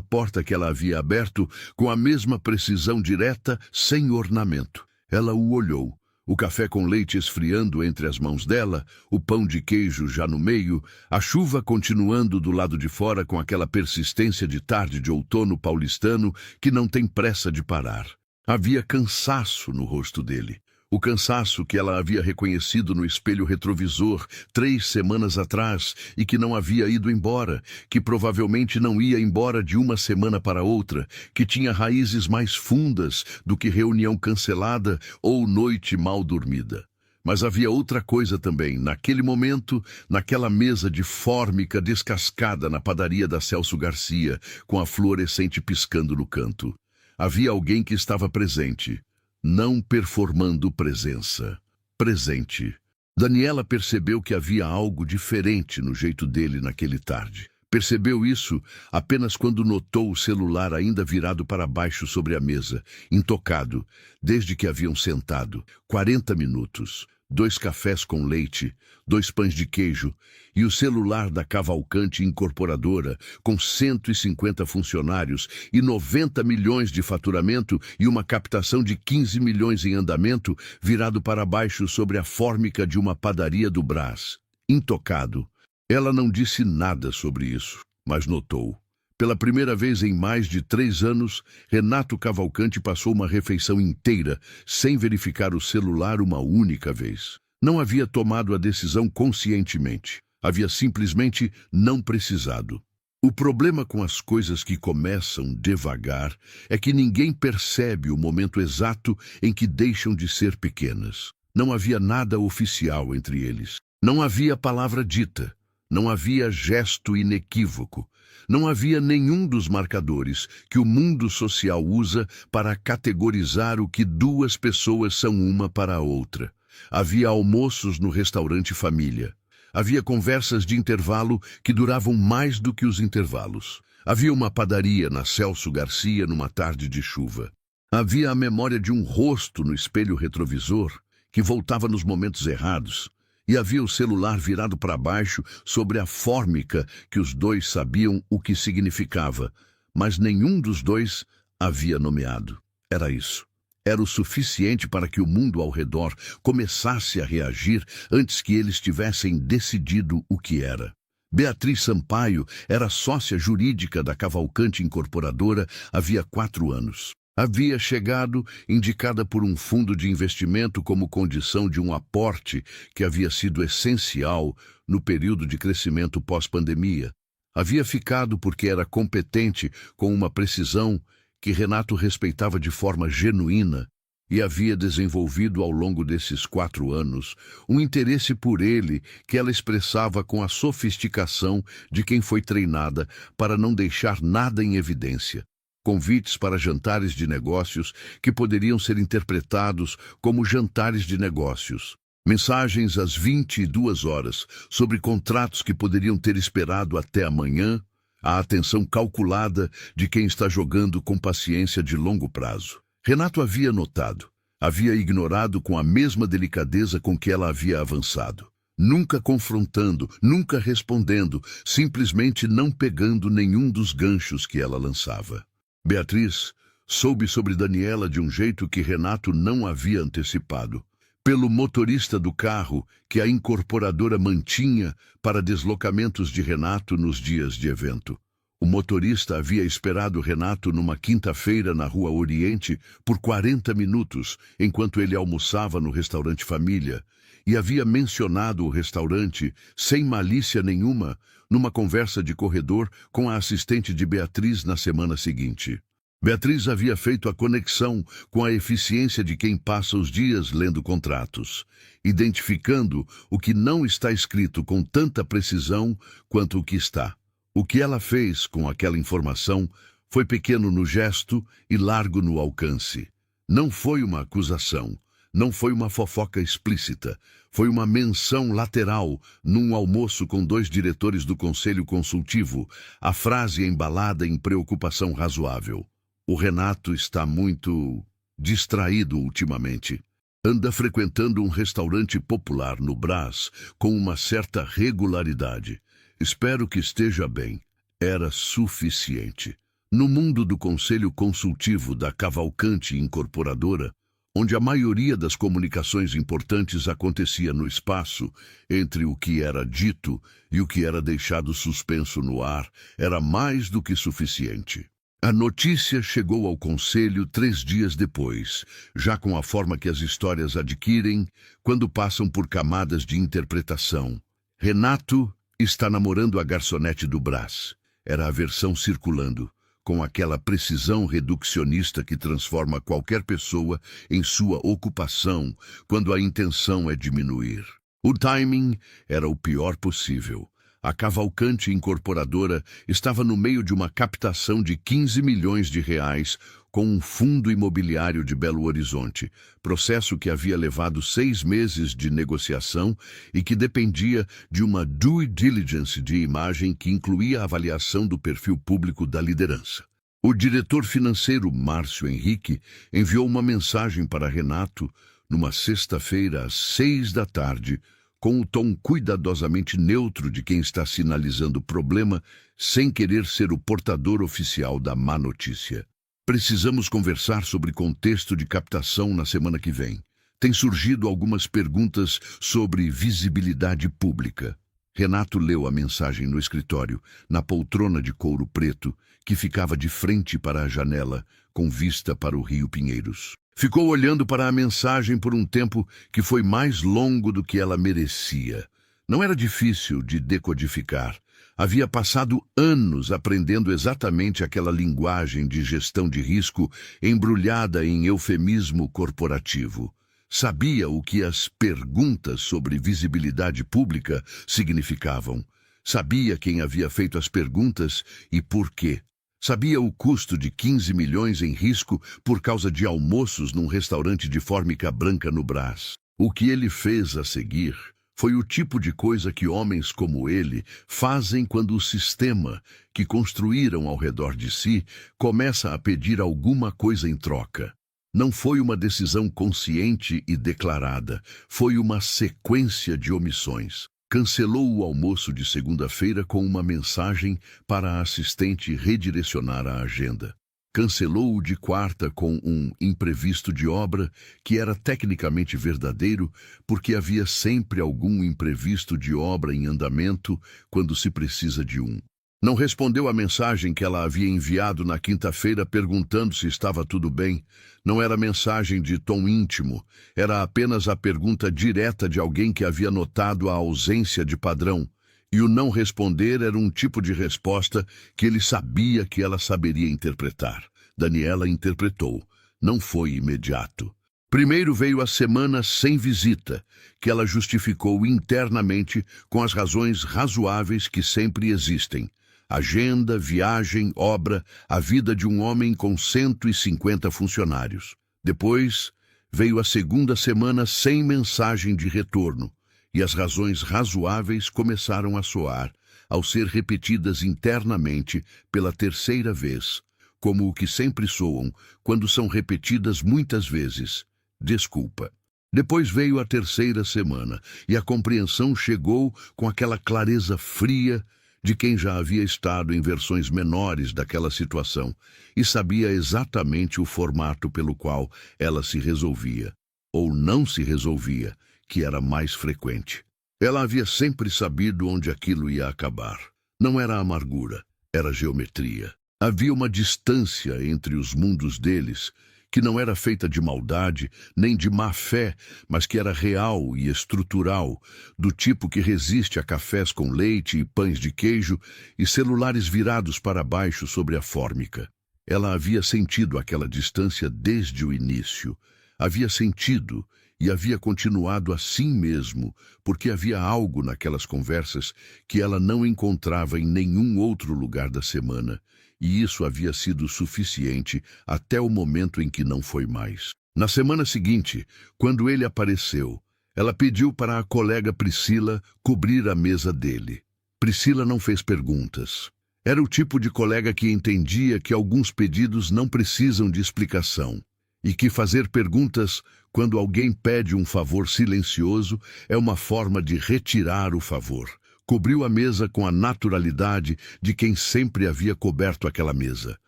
porta que ela havia aberto, com a mesma precisão direta, sem ornamento. Ela o olhou. O café com leite esfriando entre as mãos dela, o pão de queijo já no meio, a chuva continuando do lado de fora com aquela persistência de tarde de outono paulistano que não tem pressa de parar. Havia cansaço no rosto dele. O cansaço que ela havia reconhecido no espelho retrovisor 3 semanas atrás e que não havia ido embora, que provavelmente não ia embora de uma semana para outra, que tinha raízes mais fundas do que reunião cancelada ou noite mal dormida. Mas havia outra coisa também, naquele momento, naquela mesa de fórmica descascada na padaria da Celso Garcia, com a fluorescente piscando no canto. Havia alguém que estava presente. Não performando presença. Presente. Daniela percebeu que havia algo diferente no jeito dele naquele tarde. Percebeu isso apenas quando notou o celular ainda virado para baixo sobre a mesa, intocado, desde que haviam sentado. 40 minutos. 2 cafés com leite, 2 pães de queijo e o celular da Cavalcante Incorporadora, com 150 funcionários e 90 milhões de faturamento e uma captação de 15 milhões em andamento, virado para baixo sobre a fórmica de uma padaria do Brás. Intocado. Ela não disse nada sobre isso, mas notou. Pela primeira vez em mais de 3 anos, Renato Cavalcante passou uma refeição inteira sem verificar o celular uma única vez. Não havia tomado a decisão conscientemente. Havia simplesmente não precisado. O problema com as coisas que começam devagar é que ninguém percebe o momento exato em que deixam de ser pequenas. Não havia nada oficial entre eles. Não havia palavra dita. Não havia gesto inequívoco. Não havia nenhum dos marcadores que o mundo social usa para categorizar o que 2 pessoas são uma para a outra. Havia almoços no restaurante família. Havia conversas de intervalo que duravam mais do que os intervalos. Havia uma padaria na Celso Garcia numa tarde de chuva. Havia a memória de um rosto no espelho retrovisor que voltava nos momentos errados. E havia o celular virado para baixo sobre a fórmica que os 2 sabiam o que significava, mas nenhum dos 2 havia nomeado. Era isso. Era o suficiente para que o mundo ao redor começasse a reagir antes que eles tivessem decidido o que era. Beatriz Sampaio era sócia jurídica da Cavalcante Incorporadora havia 4 anos. Havia chegado, indicada por um fundo de investimento como condição de um aporte que havia sido essencial no período de crescimento pós-pandemia. Havia ficado porque era competente com uma precisão que Renato respeitava de forma genuína e havia desenvolvido ao longo desses 4 anos um interesse por ele que ela expressava com a sofisticação de quem foi treinada para não deixar nada em evidência. Convites para jantares de negócios que poderiam ser interpretados como jantares de negócios. Mensagens às 22 horas sobre contratos que poderiam ter esperado até amanhã. A atenção calculada de quem está jogando com paciência de longo prazo. Renato havia notado. Havia ignorado com a mesma delicadeza com que ela havia avançado. Nunca confrontando, nunca respondendo, simplesmente não pegando nenhum dos ganchos que ela lançava. Beatriz soube sobre Daniela de um jeito que Renato não havia antecipado. Pelo motorista do carro que a incorporadora mantinha para deslocamentos de Renato nos dias de evento. O motorista havia esperado Renato numa quinta-feira na Rua Oriente por 40 minutos, enquanto ele almoçava no restaurante Família, e havia mencionado o restaurante, sem malícia nenhuma, numa conversa de corredor com a assistente de Beatriz na semana seguinte. Beatriz havia feito a conexão com a eficiência de quem passa os dias lendo contratos, identificando o que não está escrito com tanta precisão quanto o que está. O que ela fez com aquela informação foi pequeno no gesto e largo no alcance. Não foi uma acusação, não foi uma fofoca explícita, foi uma menção lateral num almoço com 2 diretores do Conselho Consultivo, a frase embalada em preocupação razoável. O Renato está muito distraído ultimamente. Anda frequentando um restaurante popular no Brás com uma certa regularidade. Espero que esteja bem. era suficiente. No mundo do Conselho Consultivo da Cavalcante Incorporadora, onde a maioria das comunicações importantes acontecia no espaço, entre o que era dito e o que era deixado suspenso no ar, era mais do que suficiente. A notícia chegou ao conselho 3 dias depois, já com a forma que as histórias adquirem quando passam por camadas de interpretação. Renato está namorando a garçonete do Brás. Era a versão circulando, com aquela precisão reducionista que transforma qualquer pessoa em sua ocupação quando a intenção é diminuir. O timing era o pior possível. A Cavalcante Incorporadora estava no meio de uma captação de 15 milhões de reais com um fundo imobiliário de Belo Horizonte, processo que havia levado 6 meses de negociação e que dependia de uma due diligence de imagem que incluía a avaliação do perfil público da liderança. O diretor financeiro Márcio Henrique enviou uma mensagem para Renato numa sexta-feira às 6 da tarde, com o tom cuidadosamente neutro de quem está sinalizando o problema sem querer ser o portador oficial da má notícia. Precisamos conversar sobre contexto de captação na semana que vem. Tem surgido algumas perguntas sobre visibilidade pública. Renato leu a mensagem no escritório, na poltrona de couro preto, que ficava de frente para a janela, com vista para o Rio Pinheiros. Ficou olhando para a mensagem por um tempo que foi mais longo do que ela merecia. Não era difícil de decodificar. Havia passado anos aprendendo exatamente aquela linguagem de gestão de risco embrulhada em eufemismo corporativo. Sabia o que as perguntas sobre visibilidade pública significavam. Sabia quem havia feito as perguntas e por quê. Sabia o custo de 15 milhões em risco por causa de almoços num restaurante de fórmica branca no Brás. O que ele fez a seguir foi o tipo de coisa que homens como ele fazem quando o sistema que construíram ao redor de si começa a pedir alguma coisa em troca. Não foi uma decisão consciente e declarada, foi uma sequência de omissões. Cancelou o almoço de segunda-feira com uma mensagem para a assistente redirecionar a agenda. Cancelou o de quarta com um imprevisto de obra que era tecnicamente verdadeiro porque havia sempre algum imprevisto de obra em andamento quando se precisa de um. Não respondeu à mensagem que ela havia enviado na quinta-feira perguntando se estava tudo bem. Não era mensagem de tom íntimo, era apenas a pergunta direta de alguém que havia notado a ausência de padrão. E o não responder era um tipo de resposta que ele sabia que ela saberia interpretar. Daniela interpretou. Não foi imediato. Primeiro veio a semana sem visita, que ela justificou internamente com as razões razoáveis que sempre existem. Agenda, viagem, obra, a vida de um homem com 150 funcionários. Depois veio a segunda semana sem mensagem de retorno, e as razões razoáveis começaram a soar, ao ser repetidas internamente pela terceira vez, como o que sempre soam quando são repetidas muitas vezes. Desculpa. Depois veio a terceira semana, e a compreensão chegou com aquela clareza fria de quem já havia estado em versões menores daquela situação e sabia exatamente o formato pelo qual ela se resolvia, ou não se resolvia, que era mais frequente. Ela havia sempre sabido onde aquilo ia acabar. Não era amargura, era geometria. Havia uma distância entre os mundos deles, que não era feita de maldade, nem de má fé, mas que era real e estrutural, do tipo que resiste a cafés com leite e pães de queijo e celulares virados para baixo sobre a fórmica. Ela havia sentido aquela distância desde o início. Havia sentido e havia continuado assim mesmo, porque havia algo naquelas conversas que ela não encontrava em nenhum outro lugar da semana. E isso havia sido suficiente até o momento em que não foi mais. Na semana seguinte, quando ele apareceu, ela pediu para a colega Priscila cobrir a mesa dele. Priscila não fez perguntas. Era o tipo de colega que entendia que alguns pedidos não precisam de explicação e que fazer perguntas quando alguém pede um favor silencioso é uma forma de retirar o favor, Cobriu a mesa com a naturalidade de quem sempre havia coberto aquela mesa.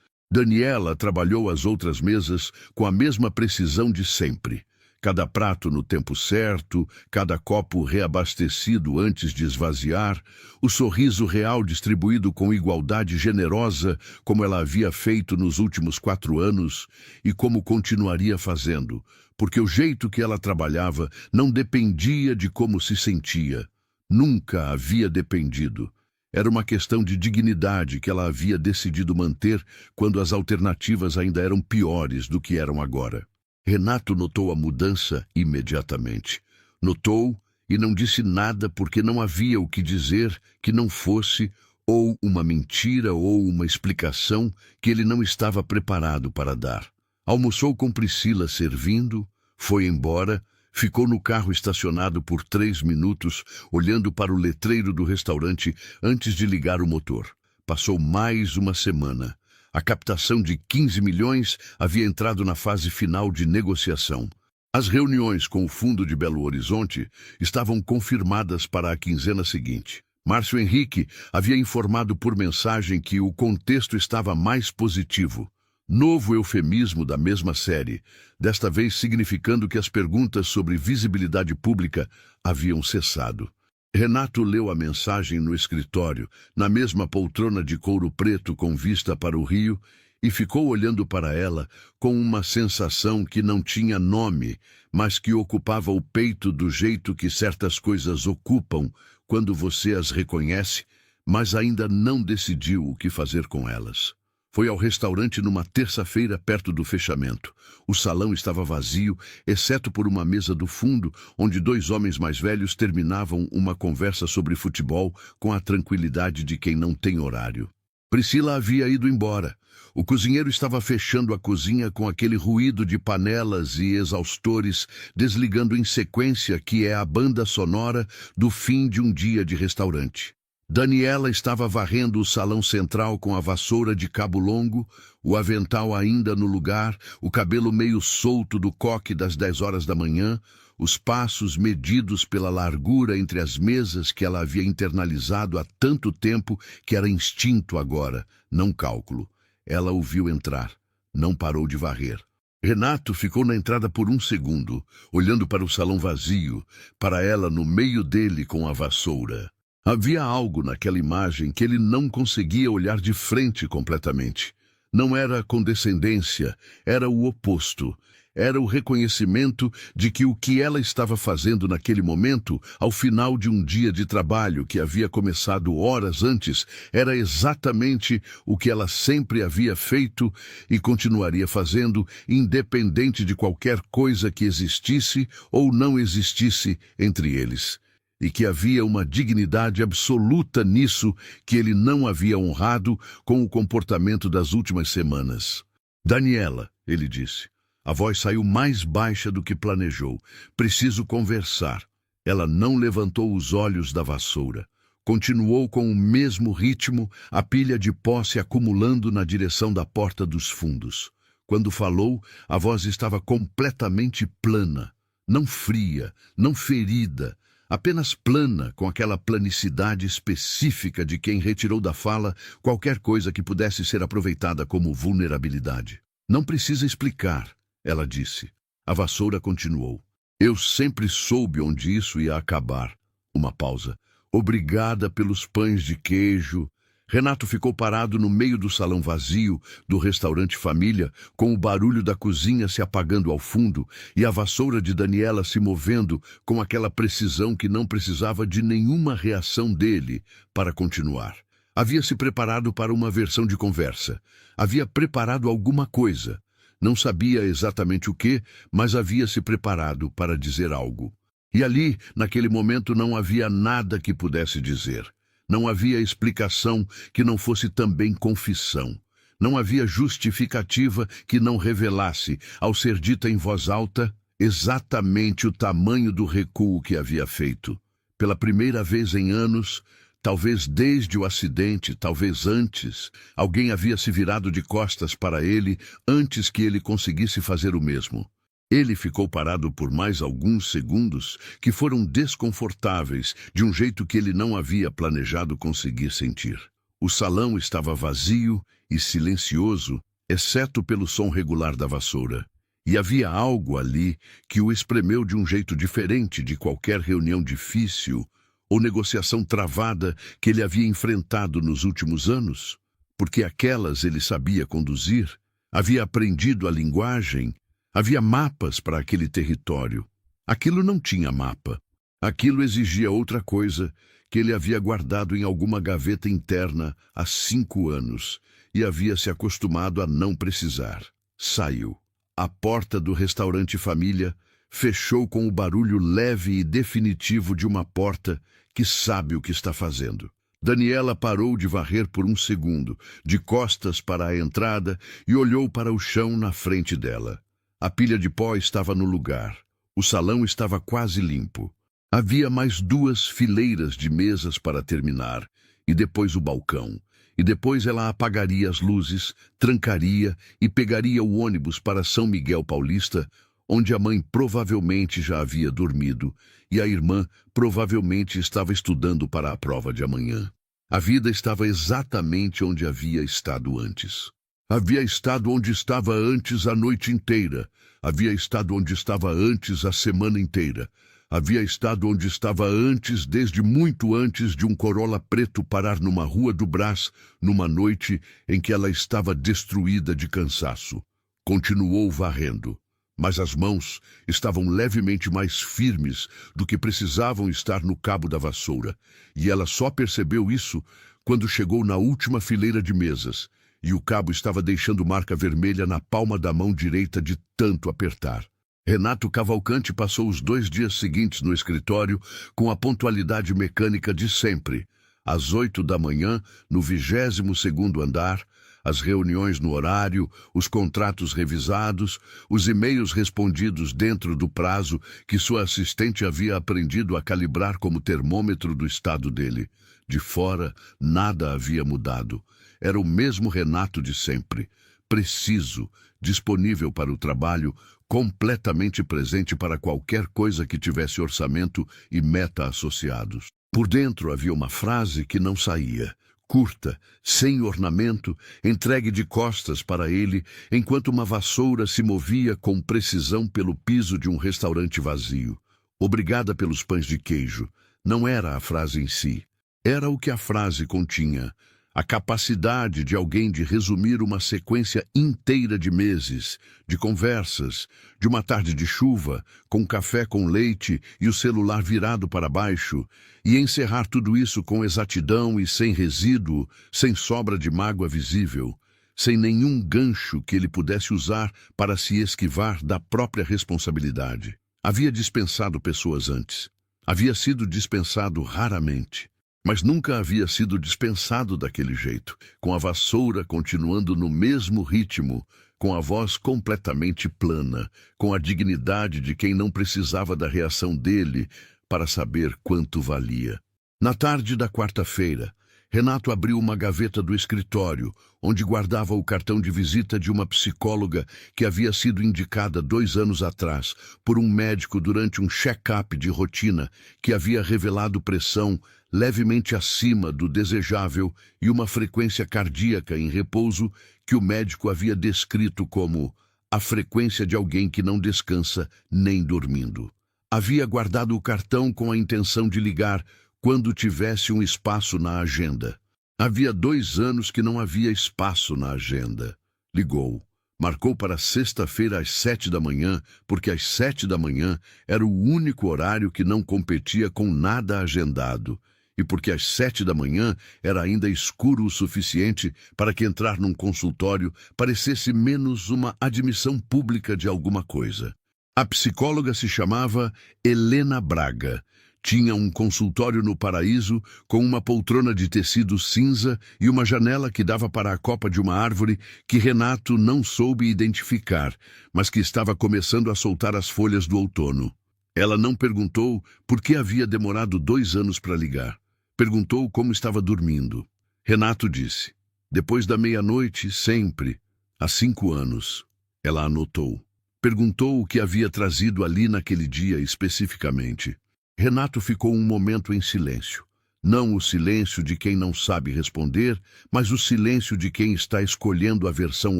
Daniela trabalhou as outras mesas com a mesma precisão de sempre. Cada prato no tempo certo, cada copo reabastecido antes de esvaziar, o sorriso real distribuído com igualdade generosa, como ela havia feito nos últimos 4 anos e como continuaria fazendo, porque o jeito que ela trabalhava não dependia de como se sentia. Nunca havia dependido. Era uma questão de dignidade que ela havia decidido manter quando as alternativas ainda eram piores do que eram agora. Renato notou a mudança imediatamente. Notou e não disse nada porque não havia o que dizer que não fosse ou uma mentira ou uma explicação que ele não estava preparado para dar. Almoçou com Priscila servindo, foi embora, ficou no carro estacionado por 3 minutos, olhando para o letreiro do restaurante antes de ligar o motor. Passou mais uma semana. A captação de 15 milhões havia entrado na fase final de negociação. As reuniões com o Fundo de Belo Horizonte estavam confirmadas para a quinzena seguinte. Márcio Henrique havia informado por mensagem que o contexto estava mais positivo. Novo eufemismo da mesma série, desta vez significando que as perguntas sobre visibilidade pública haviam cessado. Renato leu a mensagem no escritório, na mesma poltrona de couro preto com vista para o rio, e ficou olhando para ela com uma sensação que não tinha nome, mas que ocupava o peito do jeito que certas coisas ocupam quando você as reconhece, mas ainda não decidiu o que fazer com elas. Foi ao restaurante numa terça-feira perto do fechamento. O salão estava vazio, exceto por uma mesa do fundo, onde 2 homens mais velhos terminavam uma conversa sobre futebol com a tranquilidade de quem não tem horário. Priscila havia ido embora. O cozinheiro estava fechando a cozinha com aquele ruído de panelas e exaustores, desligando em sequência, que é a banda sonora do fim de um dia de restaurante. Daniela estava varrendo o salão central com a vassoura de cabo longo, o avental ainda no lugar, o cabelo meio solto do coque das 10 horas da manhã, os passos medidos pela largura entre as mesas que ela havia internalizado há tanto tempo que era instinto agora, não cálculo. Ela o viu entrar, não parou de varrer. Renato ficou na entrada por 1 segundo, olhando para o salão vazio, para ela no meio dele com a vassoura. Havia algo naquela imagem que ele não conseguia olhar de frente completamente. Não era condescendência, era o oposto. Era o reconhecimento de que o que ela estava fazendo naquele momento, ao final de um dia de trabalho que havia começado horas antes, era exatamente o que ela sempre havia feito e continuaria fazendo, independente de qualquer coisa que existisse ou não existisse entre eles. E que havia uma dignidade absoluta nisso que ele não havia honrado com o comportamento das últimas semanas. Daniela, ele disse. A voz saiu mais baixa do que planejou. Preciso conversar. Ela não levantou os olhos da vassoura. Continuou com o mesmo ritmo, a pilha de pó se acumulando na direção da porta dos fundos. Quando falou, a voz estava completamente plana. Não fria, não ferida, apenas plana, com aquela planicidade específica de quem retirou da fala qualquer coisa que pudesse ser aproveitada como vulnerabilidade. Não precisa explicar, ela disse. A vassoura continuou. Eu sempre soube onde isso ia acabar. Uma pausa. Obrigada pelos pães de queijo. Renato ficou parado no meio do salão vazio do restaurante Família, com o barulho da cozinha se apagando ao fundo e a vassoura de Daniela se movendo com aquela precisão que não precisava de nenhuma reação dele para continuar. Havia se preparado para uma versão de conversa. Havia preparado alguma coisa. Não sabia exatamente o que, mas havia se preparado para dizer algo. E ali, naquele momento, não havia nada que pudesse dizer. Não havia explicação que não fosse também confissão. Não havia justificativa que não revelasse, ao ser dita em voz alta, exatamente o tamanho do recuo que havia feito. Pela primeira vez em anos, talvez desde o acidente, talvez antes, alguém havia se virado de costas para ele antes que ele conseguisse fazer o mesmo. Ele ficou parado por mais alguns segundos que foram desconfortáveis, de um jeito que ele não havia planejado conseguir sentir. O salão estava vazio e silencioso, exceto pelo som regular da vassoura. E havia algo ali que o espremeu de um jeito diferente de qualquer reunião difícil ou negociação travada que ele havia enfrentado nos últimos anos. Porque aquelas ele sabia conduzir, havia aprendido a linguagem, havia mapas para aquele território. Aquilo não tinha mapa. Aquilo exigia outra coisa que ele havia guardado em alguma gaveta interna há 5 anos e havia se acostumado a não precisar. Saiu. A porta do restaurante Família fechou com o barulho leve e definitivo de uma porta que sabe o que está fazendo. Daniela parou de varrer por um segundo, de costas para a entrada, e olhou para o chão na frente dela. A pilha de pó estava no lugar. O salão estava quase limpo. Havia mais 2 fileiras de mesas para terminar, e depois o balcão. E depois ela apagaria as luzes, trancaria e pegaria o ônibus para São Miguel Paulista, onde a mãe provavelmente já havia dormido e a irmã provavelmente estava estudando para a prova de amanhã. A vida estava exatamente onde havia estado antes. Havia estado onde estava antes a noite inteira. Havia estado onde estava antes a semana inteira. Havia estado onde estava antes, desde muito antes de um Corolla preto parar numa rua do Brás, numa noite em que ela estava destruída de cansaço. Continuou varrendo, mas as mãos estavam levemente mais firmes do que precisavam estar no cabo da vassoura, e ela só percebeu isso quando chegou na última fileira de mesas, e o cabo estava deixando marca vermelha na palma da mão direita de tanto apertar. Renato Cavalcante passou os 2 dias seguintes no escritório com a pontualidade mecânica de sempre. Às 8 da manhã, no 22º andar, as reuniões no horário, os contratos revisados, os e-mails respondidos dentro do prazo que sua assistente havia aprendido a calibrar como termômetro do estado dele. De fora, nada havia mudado. Era o mesmo Renato de sempre, preciso, disponível para o trabalho, completamente presente para qualquer coisa que tivesse orçamento e meta associados. Por dentro havia uma frase que não saía, curta, sem ornamento, entregue de costas para ele, enquanto uma vassoura se movia com precisão pelo piso de um restaurante vazio. Obrigada pelos pães de queijo. Não era a frase em si. Era o que a frase continha. A capacidade de alguém de resumir uma sequência inteira de meses, de conversas, de uma tarde de chuva, com café com leite e o celular virado para baixo, e encerrar tudo isso com exatidão e sem resíduo, sem sobra de mágoa visível, sem nenhum gancho que ele pudesse usar para se esquivar da própria responsabilidade. Havia dispensado pessoas antes. Havia sido dispensado raramente. Mas nunca havia sido dispensado daquele jeito, com a vassoura continuando no mesmo ritmo, com a voz completamente plana, com a dignidade de quem não precisava da reação dele para saber quanto valia. Na tarde da quarta-feira, Renato abriu uma gaveta do escritório, onde guardava o cartão de visita de uma psicóloga que havia sido indicada 2 anos atrás por um médico durante um check-up de rotina que havia revelado pressão levemente acima do desejável e uma frequência cardíaca em repouso que o médico havia descrito como a frequência de alguém que não descansa nem dormindo. Havia guardado o cartão com a intenção de ligar quando tivesse um espaço na agenda. Havia 2 anos que não havia espaço na agenda. Ligou. Marcou para sexta-feira às 7 da manhã, porque às 7 da manhã era o único horário que não competia com nada agendado. E porque às 7 da manhã era ainda escuro o suficiente para que entrar num consultório parecesse menos uma admissão pública de alguma coisa. A psicóloga se chamava Helena Braga. Tinha um consultório no Paraíso com uma poltrona de tecido cinza e uma janela que dava para a copa de uma árvore que Renato não soube identificar, mas que estava começando a soltar as folhas do outono. Ela não perguntou por que havia demorado 2 anos para ligar. Perguntou como estava dormindo. Renato disse: depois da meia-noite, sempre, há 5 anos. Ela anotou. Perguntou o que havia trazido ali naquele dia especificamente. Renato ficou um momento em silêncio. Não o silêncio de quem não sabe responder, mas o silêncio de quem está escolhendo a versão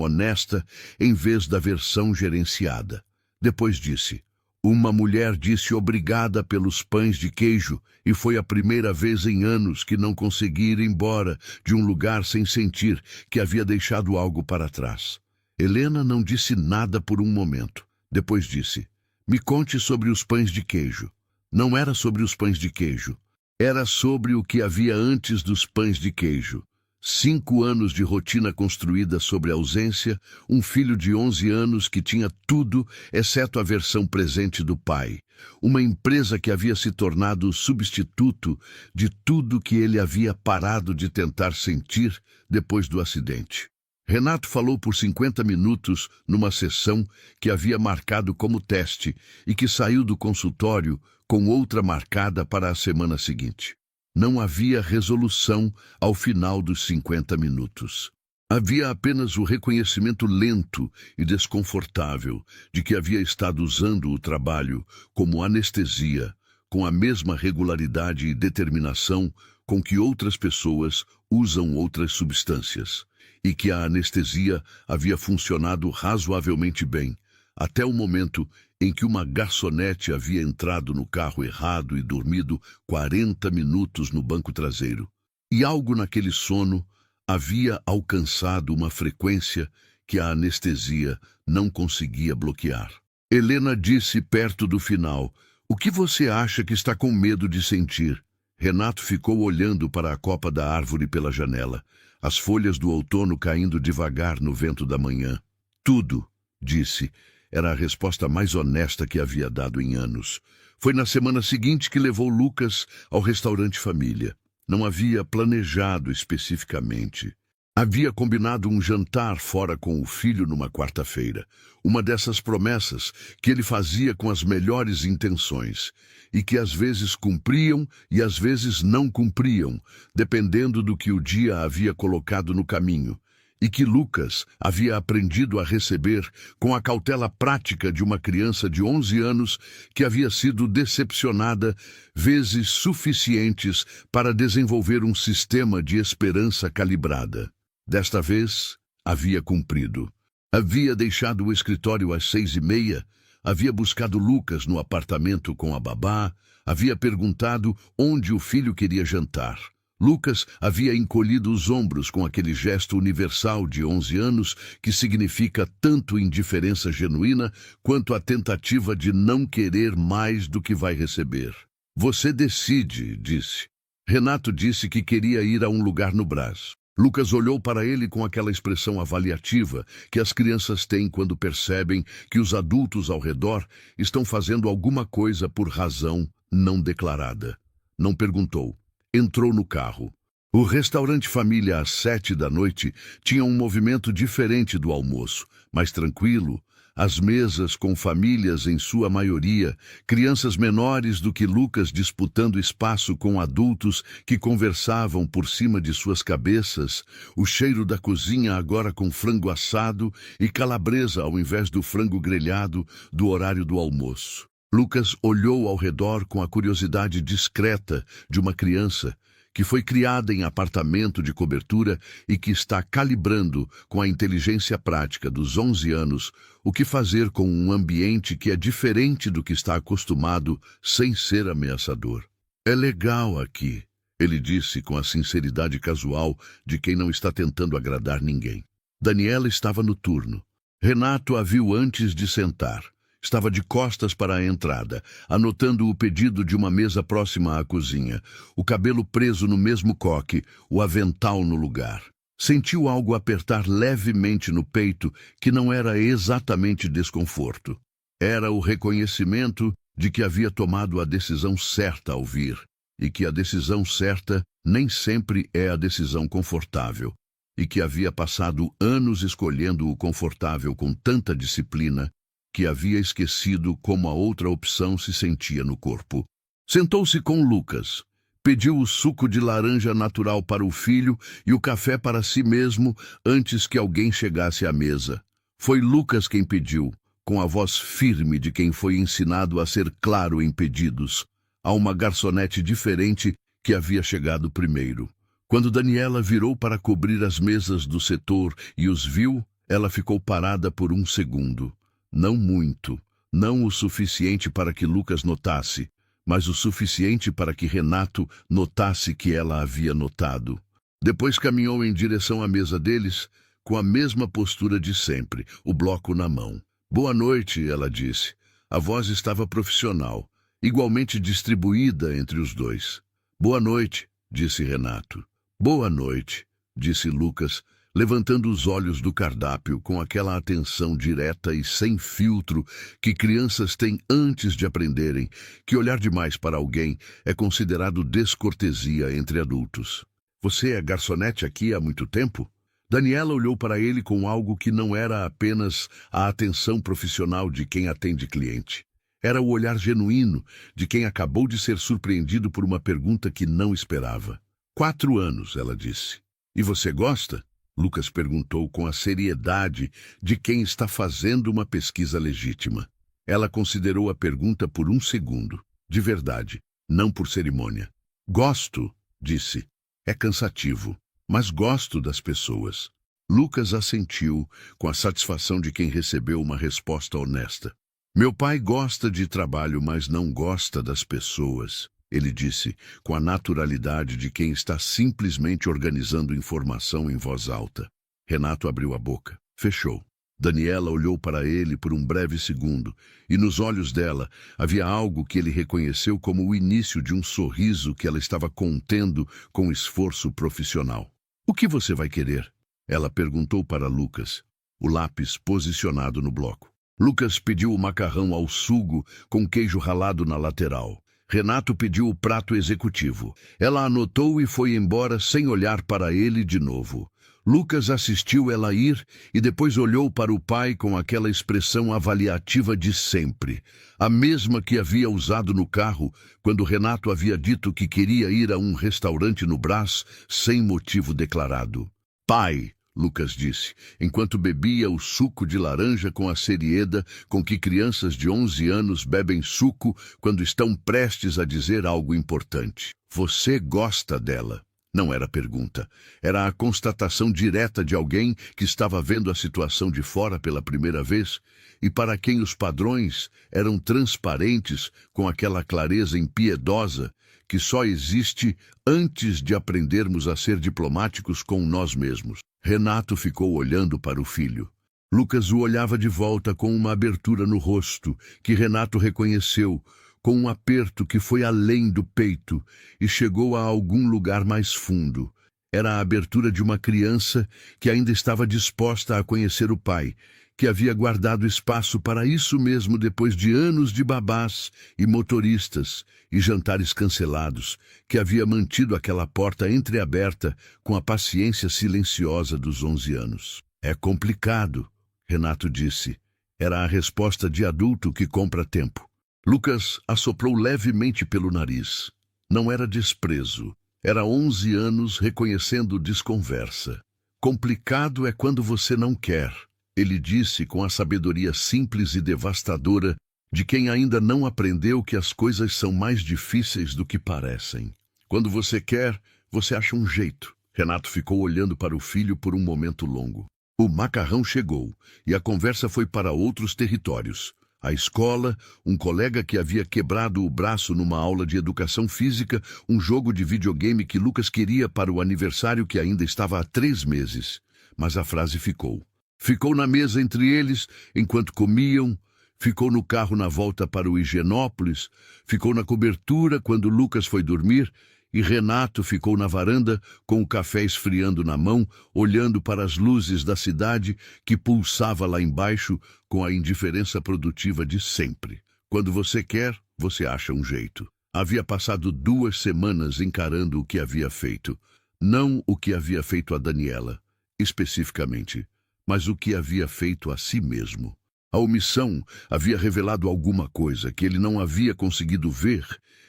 honesta em vez da versão gerenciada. Depois disse: uma mulher disse obrigada pelos pães de queijo e foi a primeira vez em anos que não consegui ir embora de um lugar sem sentir que havia deixado algo para trás. Helena não disse nada por um momento. Depois disse: me conte sobre os pães de queijo. Não era sobre os pães de queijo. Era sobre o que havia antes dos pães de queijo. 5 anos de rotina construída sobre a ausência, um filho de 11 anos que tinha tudo, exceto a versão presente do pai. Uma empresa que havia se tornado o substituto de tudo que ele havia parado de tentar sentir depois do acidente. Renato falou por 50 minutos numa sessão que havia marcado como teste e que saiu do consultório com outra marcada para a semana seguinte. Não havia resolução ao final dos 50 minutos. Havia apenas o reconhecimento lento e desconfortável de que havia estado usando o trabalho como anestesia, com a mesma regularidade e determinação com que outras pessoas usam outras substâncias, e que a anestesia havia funcionado razoavelmente bem, até o momento em que uma garçonete havia entrado no carro errado e dormido 40 minutos no banco traseiro. E algo naquele sono havia alcançado uma frequência que a anestesia não conseguia bloquear. Helena disse perto do final: o que você acha que está com medo de sentir? Renato ficou olhando para a copa da árvore pela janela, as folhas do outono caindo devagar no vento da manhã. Tudo, disse. Era a resposta mais honesta que havia dado em anos. Foi na semana seguinte que levou Lucas ao restaurante família. Não havia planejado especificamente. Havia combinado um jantar fora com o filho numa quarta-feira. Uma dessas promessas que ele fazia com as melhores intenções e que às vezes cumpriam e às vezes não cumpriam, dependendo do que o dia havia colocado no caminho, e que Lucas havia aprendido a receber com a cautela prática de uma criança de 11 anos que havia sido decepcionada vezes suficientes para desenvolver um sistema de esperança calibrada. Desta vez, havia cumprido. Havia deixado o escritório às 6:30, havia buscado Lucas no apartamento com a babá, havia perguntado onde o filho queria jantar. Lucas havia encolhido os ombros com aquele gesto universal de 11 anos que significa tanto indiferença genuína quanto a tentativa de não querer mais do que vai receber. Você decide, disse. Renato disse que queria ir a um lugar no Brás. Lucas olhou para ele com aquela expressão avaliativa que as crianças têm quando percebem que os adultos ao redor estão fazendo alguma coisa por razão não declarada. Não perguntou. Entrou no carro. O restaurante família às 7 da noite tinha um movimento diferente do almoço, mais tranquilo, as mesas com famílias em sua maioria, crianças menores do que Lucas disputando espaço com adultos que conversavam por cima de suas cabeças, o cheiro da cozinha agora com frango assado e calabresa ao invés do frango grelhado do horário do almoço. Lucas olhou ao redor com a curiosidade discreta de uma criança que foi criada em apartamento de cobertura e que está calibrando com a inteligência prática dos 11 anos o que fazer com um ambiente que é diferente do que está acostumado sem ser ameaçador. É legal aqui, ele disse com a sinceridade casual de quem não está tentando agradar ninguém. Daniela estava no turno. Renato a viu antes de sentar. Estava de costas para a entrada, anotando o pedido de uma mesa próxima à cozinha, o cabelo preso no mesmo coque, o avental no lugar. Sentiu algo apertar levemente no peito que não era exatamente desconforto. Era o reconhecimento de que havia tomado a decisão certa ao vir, e que a decisão certa nem sempre é a decisão confortável, e que havia passado anos escolhendo o confortável com tanta disciplina que havia esquecido como a outra opção se sentia no corpo. Sentou-se com Lucas. Pediu o suco de laranja natural para o filho e o café para si mesmo antes que alguém chegasse à mesa. Foi Lucas quem pediu, com a voz firme de quem foi ensinado a ser claro em pedidos, a uma garçonete diferente que havia chegado primeiro. Quando Daniela virou para cobrir as mesas do setor e os viu, ela ficou parada por um segundo. Não muito, não o suficiente para que Lucas notasse, mas o suficiente para que Renato notasse que ela havia notado. Depois caminhou em direção à mesa deles, com a mesma postura de sempre, o bloco na mão. Boa noite, ela disse. A voz estava profissional, igualmente distribuída entre os dois. Boa noite, disse Renato. Boa noite, disse Lucas, levantando os olhos do cardápio com aquela atenção direta e sem filtro que crianças têm antes de aprenderem que olhar demais para alguém é considerado descortesia entre adultos. Você é garçonete aqui há muito tempo? Daniela olhou para ele com algo que não era apenas a atenção profissional de quem atende cliente. Era o olhar genuíno de quem acabou de ser surpreendido por uma pergunta que não esperava. 4 anos, ela disse. E você gosta? Lucas perguntou com a seriedade de quem está fazendo uma pesquisa legítima. Ela considerou a pergunta por um segundo, de verdade, não por cerimônia. Gosto, disse. É cansativo, mas gosto das pessoas. Lucas assentiu com a satisfação de quem recebeu uma resposta honesta. Meu pai gosta de trabalho, mas não gosta das pessoas, ele disse, com a naturalidade de quem está simplesmente organizando informação em voz alta. Renato abriu a boca. Fechou. Daniela olhou para ele por um breve segundo, e nos olhos dela havia algo que ele reconheceu como o início de um sorriso que ela estava contendo com esforço profissional. O que você vai querer? Ela perguntou para Lucas, o lápis posicionado no bloco. Lucas pediu o macarrão ao sugo com queijo ralado na lateral. Renato pediu o prato executivo. Ela anotou e foi embora sem olhar para ele de novo. Lucas assistiu ela ir e depois olhou para o pai com aquela expressão avaliativa de sempre, a mesma que havia usado no carro quando Renato havia dito que queria ir a um restaurante no Brás sem motivo declarado. Pai, Lucas disse, enquanto bebia o suco de laranja com a seriedade com que crianças de 11 anos bebem suco quando estão prestes a dizer algo importante. Você gosta dela? Não era pergunta. Era a constatação direta de alguém que estava vendo a situação de fora pela primeira vez e para quem os padrões eram transparentes com aquela clareza impiedosa que só existe antes de aprendermos a ser diplomáticos com nós mesmos. Renato ficou olhando para o filho. Lucas o olhava de volta com uma abertura no rosto que Renato reconheceu, com um aperto que foi além do peito e chegou a algum lugar mais fundo. Era a abertura de uma criança que ainda estava disposta a conhecer o pai, que havia guardado espaço para isso mesmo depois de anos de babás e motoristas e jantares cancelados, que havia mantido aquela porta entreaberta com a paciência silenciosa dos 11 anos. É complicado, Renato disse. Era a resposta de adulto que compra tempo. Lucas assoprou levemente pelo nariz. Não era desprezo. Era 11 anos reconhecendo desconversa. Complicado é quando você não quer, ele disse com a sabedoria simples e devastadora de quem ainda não aprendeu que as coisas são mais difíceis do que parecem. Quando você quer, você acha um jeito. Renato ficou olhando para o filho por um momento longo. O macarrão chegou e a conversa foi para outros territórios. A escola, um colega que havia quebrado o braço numa aula de educação física, um jogo de videogame que Lucas queria para o aniversário que ainda estava há 3 meses. Mas a frase ficou. Ficou na mesa entre eles, enquanto comiam, ficou no carro na volta para o Higienópolis, ficou na cobertura quando Lucas foi dormir, e Renato ficou na varanda com o café esfriando na mão, olhando para as luzes da cidade que pulsava lá embaixo com a indiferença produtiva de sempre. Quando você quer, você acha um jeito. Havia passado 2 semanas encarando o que havia feito. Não o que havia feito a Daniela, especificamente, mas o que havia feito a si mesmo. A omissão havia revelado alguma coisa que ele não havia conseguido ver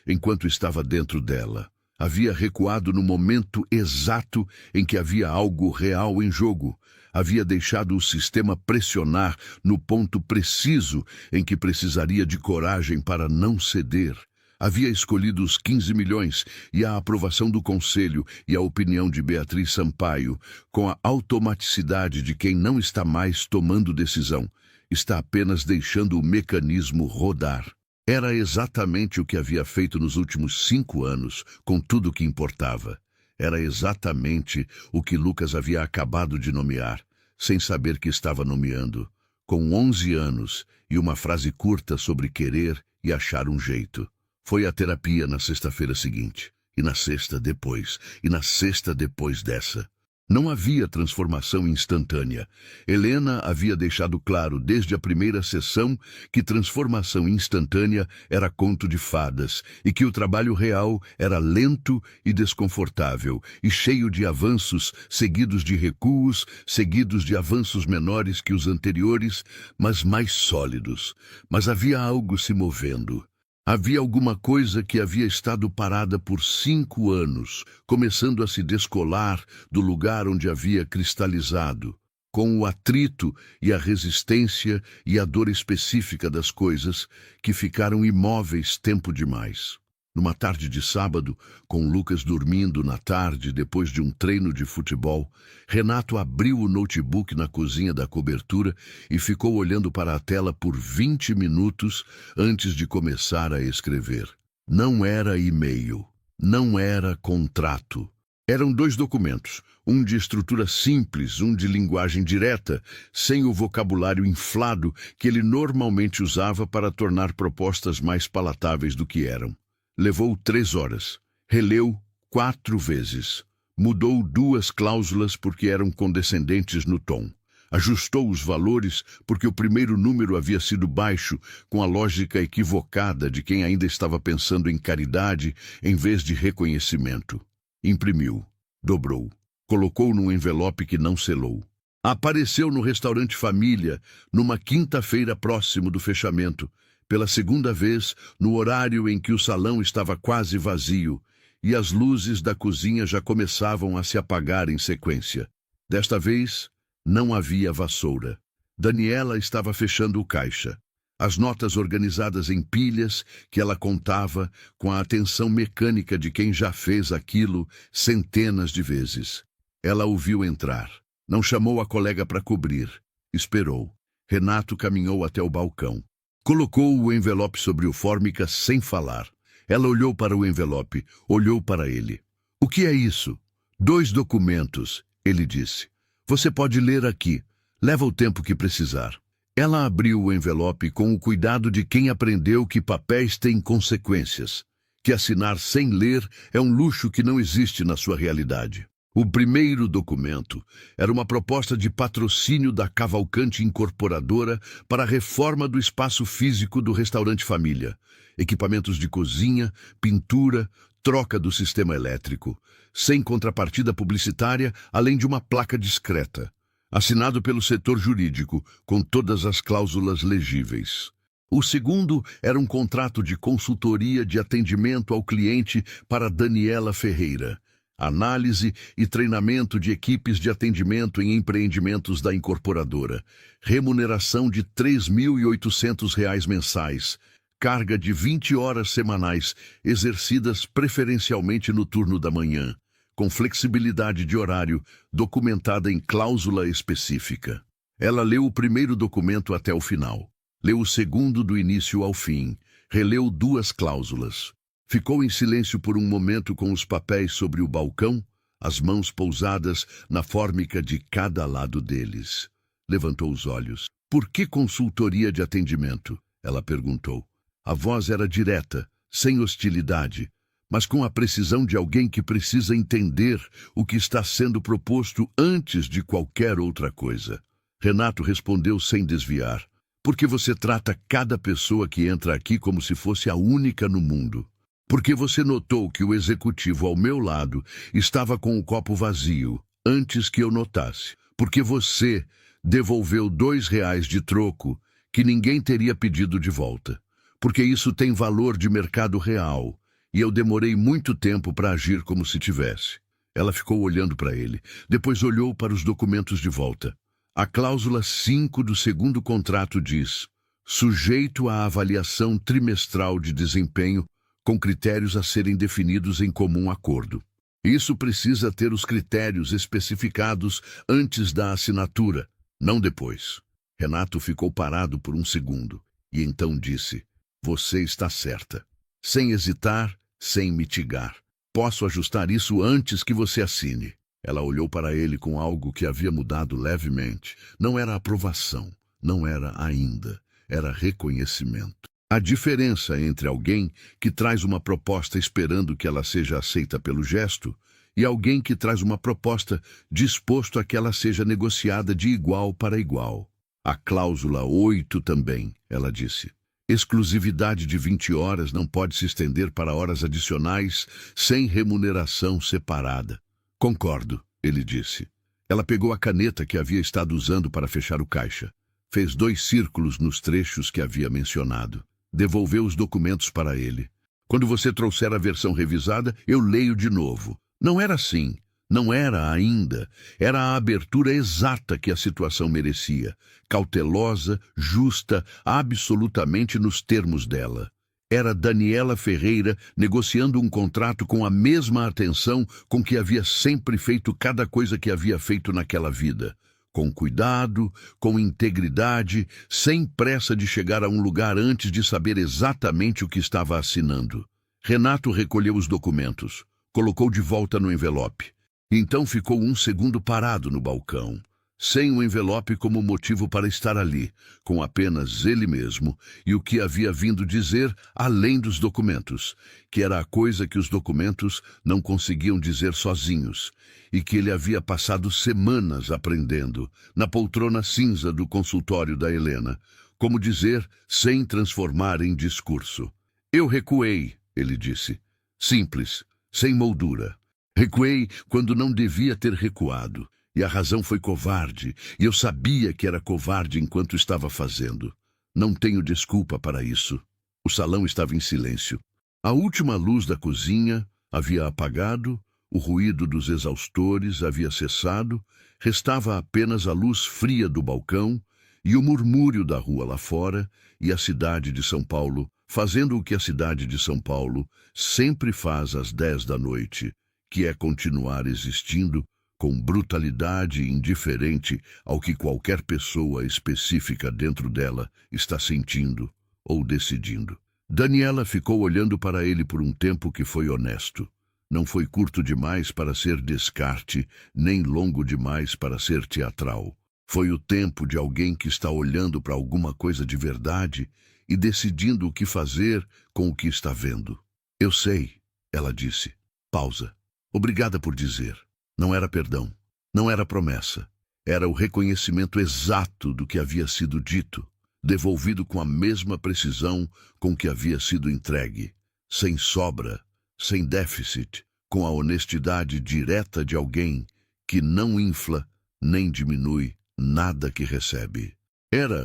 enquanto estava dentro dela. Havia recuado no momento exato em que havia algo real em jogo. Havia deixado o sistema pressionar no ponto preciso em que precisaria de coragem para não ceder. Havia escolhido os 15 milhões e a aprovação do Conselho e a opinião de Beatriz Sampaio, com a automaticidade de quem não está mais tomando decisão, está apenas deixando o mecanismo rodar. Era exatamente o que havia feito nos últimos 5 anos, com tudo o que importava. Era exatamente o que Lucas havia acabado de nomear, sem saber que estava nomeando, com 11 anos e uma frase curta sobre querer e achar um jeito. Foi à terapia na sexta-feira seguinte, e na sexta depois, e na sexta depois dessa. Não havia transformação instantânea. Helena havia deixado claro desde a primeira sessão que transformação instantânea era conto de fadas e que o trabalho real era lento e desconfortável e cheio de avanços seguidos de recuos, seguidos de avanços menores que os anteriores, mas mais sólidos. Mas havia algo se movendo. Havia alguma coisa que havia estado parada por 5 anos, começando a se descolar do lugar onde havia cristalizado, com o atrito e a resistência e a dor específica das coisas que ficaram imóveis tempo demais. Numa tarde de sábado, com Lucas dormindo na tarde depois de um treino de futebol, Renato abriu o notebook na cozinha da cobertura e ficou olhando para a tela por 20 minutos antes de começar a escrever. Não era e-mail, não era contrato. Eram 2 documentos, um de estrutura simples, um de linguagem direta, sem o vocabulário inflado que ele normalmente usava para tornar propostas mais palatáveis do que eram. Levou 3 horas. Releu 4 vezes. Mudou 2 cláusulas porque eram condescendentes no tom. Ajustou os valores porque o primeiro número havia sido baixo, com a lógica equivocada de quem ainda estava pensando em caridade em vez de reconhecimento. Imprimiu. Dobrou. Colocou num envelope que não selou. Apareceu no restaurante Família, numa quinta-feira próximo do fechamento, pela segunda vez, no horário em que o salão estava quase vazio, e as luzes da cozinha já começavam a se apagar em sequência. Desta vez, não havia vassoura. Daniela estava fechando o caixa. As notas organizadas em pilhas que ela contava com a atenção mecânica de quem já fez aquilo centenas de vezes. Ela o viu entrar. Não chamou a colega para cobrir. Esperou. Renato caminhou até o balcão. Colocou o envelope sobre o fórmica sem falar. Ela olhou para o envelope, olhou para ele. "O que é isso?" "2 documentos", ele disse. "Você pode ler aqui. Leva o tempo que precisar." Ela abriu o envelope com o cuidado de quem aprendeu que papéis têm consequências, que assinar sem ler é um luxo que não existe na sua realidade. O primeiro documento era uma proposta de patrocínio da Cavalcante Incorporadora para a reforma do espaço físico do restaurante Família. Equipamentos de cozinha, pintura, troca do sistema elétrico, sem contrapartida publicitária, além de uma placa discreta. Assinado pelo setor jurídico, com todas as cláusulas legíveis. O segundo era um contrato de consultoria de atendimento ao cliente para Daniela Ferreira. Análise e treinamento de equipes de atendimento em empreendimentos da incorporadora. Remuneração de R$ 3.800 mensais. Carga de 20 horas semanais, exercidas preferencialmente no turno da manhã, com flexibilidade de horário, documentada em cláusula específica. Ela leu o primeiro documento até o final. Leu o segundo do início ao fim. Releu 2 cláusulas. Ficou em silêncio por um momento com os papéis sobre o balcão, as mãos pousadas na fórmica de cada lado deles. Levantou os olhos. "Por que consultoria de atendimento?" ela perguntou. A voz era direta, sem hostilidade, mas com a precisão de alguém que precisa entender o que está sendo proposto antes de qualquer outra coisa. Renato respondeu sem desviar. "Porque você trata cada pessoa que entra aqui como se fosse a única no mundo. Porque você notou que o executivo ao meu lado estava com o copo vazio, antes que eu notasse. Porque você devolveu R$ 2 de troco que ninguém teria pedido de volta. Porque isso tem valor de mercado real. e eu demorei muito tempo para agir como se tivesse. Ela ficou olhando para ele, depois olhou para os documentos de volta. A cláusula 5 do segundo contrato diz: sujeito à avaliação trimestral de desempenho, com critérios a serem definidos em comum acordo. Isso precisa ter os critérios especificados antes da assinatura, não depois. Renato ficou parado por um segundo e então disse: você está certa. Sem hesitar, sem mitigar. Posso ajustar isso antes que você assine. Ela olhou para ele com algo que havia mudado levemente. Não era aprovação, não era ainda, era reconhecimento. A diferença entre alguém que traz uma proposta esperando que ela seja aceita pelo gesto e alguém que traz uma proposta disposto a que ela seja negociada de igual para igual. A cláusula 8 também, ela disse. Exclusividade de 20 horas não pode se estender para horas adicionais sem remuneração separada. Concordo, ele disse. Ela pegou a caneta que havia estado usando para fechar o caixa. Fez 2 círculos nos trechos que havia mencionado. Devolveu os documentos para ele. Quando você trouxer a versão revisada, eu leio de novo. Não era assim. Não era ainda. Era a abertura exata que a situação merecia. Cautelosa, justa, absolutamente nos termos dela. Era Daniela Ferreira negociando um contrato com a mesma atenção com que havia sempre feito cada coisa que havia feito naquela vida. Com cuidado, com integridade, sem pressa de chegar a um lugar antes de saber exatamente o que estava assinando. Renato recolheu os documentos, colocou de volta no envelope. Então ficou um segundo parado no balcão, sem o envelope como motivo para estar ali, com apenas ele mesmo e o que havia vindo dizer além dos documentos, que era a coisa que os documentos não conseguiam dizer sozinhos, e que ele havia passado semanas aprendendo, na poltrona cinza do consultório da Helena, como dizer sem transformar em discurso. Eu recuei, ele disse, simples, sem moldura. Recuei quando não devia ter recuado, e a razão foi covarde, e eu sabia que era covarde enquanto estava fazendo. Não tenho desculpa para isso. O salão estava em silêncio. A última luz da cozinha havia apagado, o ruído dos exaustores havia cessado, restava apenas a luz fria do balcão e o murmúrio da rua lá fora e a cidade de São Paulo, fazendo o que a cidade de São Paulo sempre faz às 10 da noite, que é continuar existindo com brutalidade indiferente ao que qualquer pessoa específica dentro dela está sentindo ou decidindo. Daniela ficou olhando para ele por um tempo que foi honesto. Não foi curto demais para ser descarte, nem longo demais para ser teatral. Foi o tempo de alguém que está olhando para alguma coisa de verdade e decidindo o que fazer com o que está vendo. Eu sei, ela disse. Pausa. Obrigada por dizer. Não era perdão, não era promessa. Era o reconhecimento exato do que havia sido dito, devolvido com a mesma precisão com que havia sido entregue, sem sobra, sem déficit, com a honestidade direta de alguém que não infla nem diminui nada que recebe.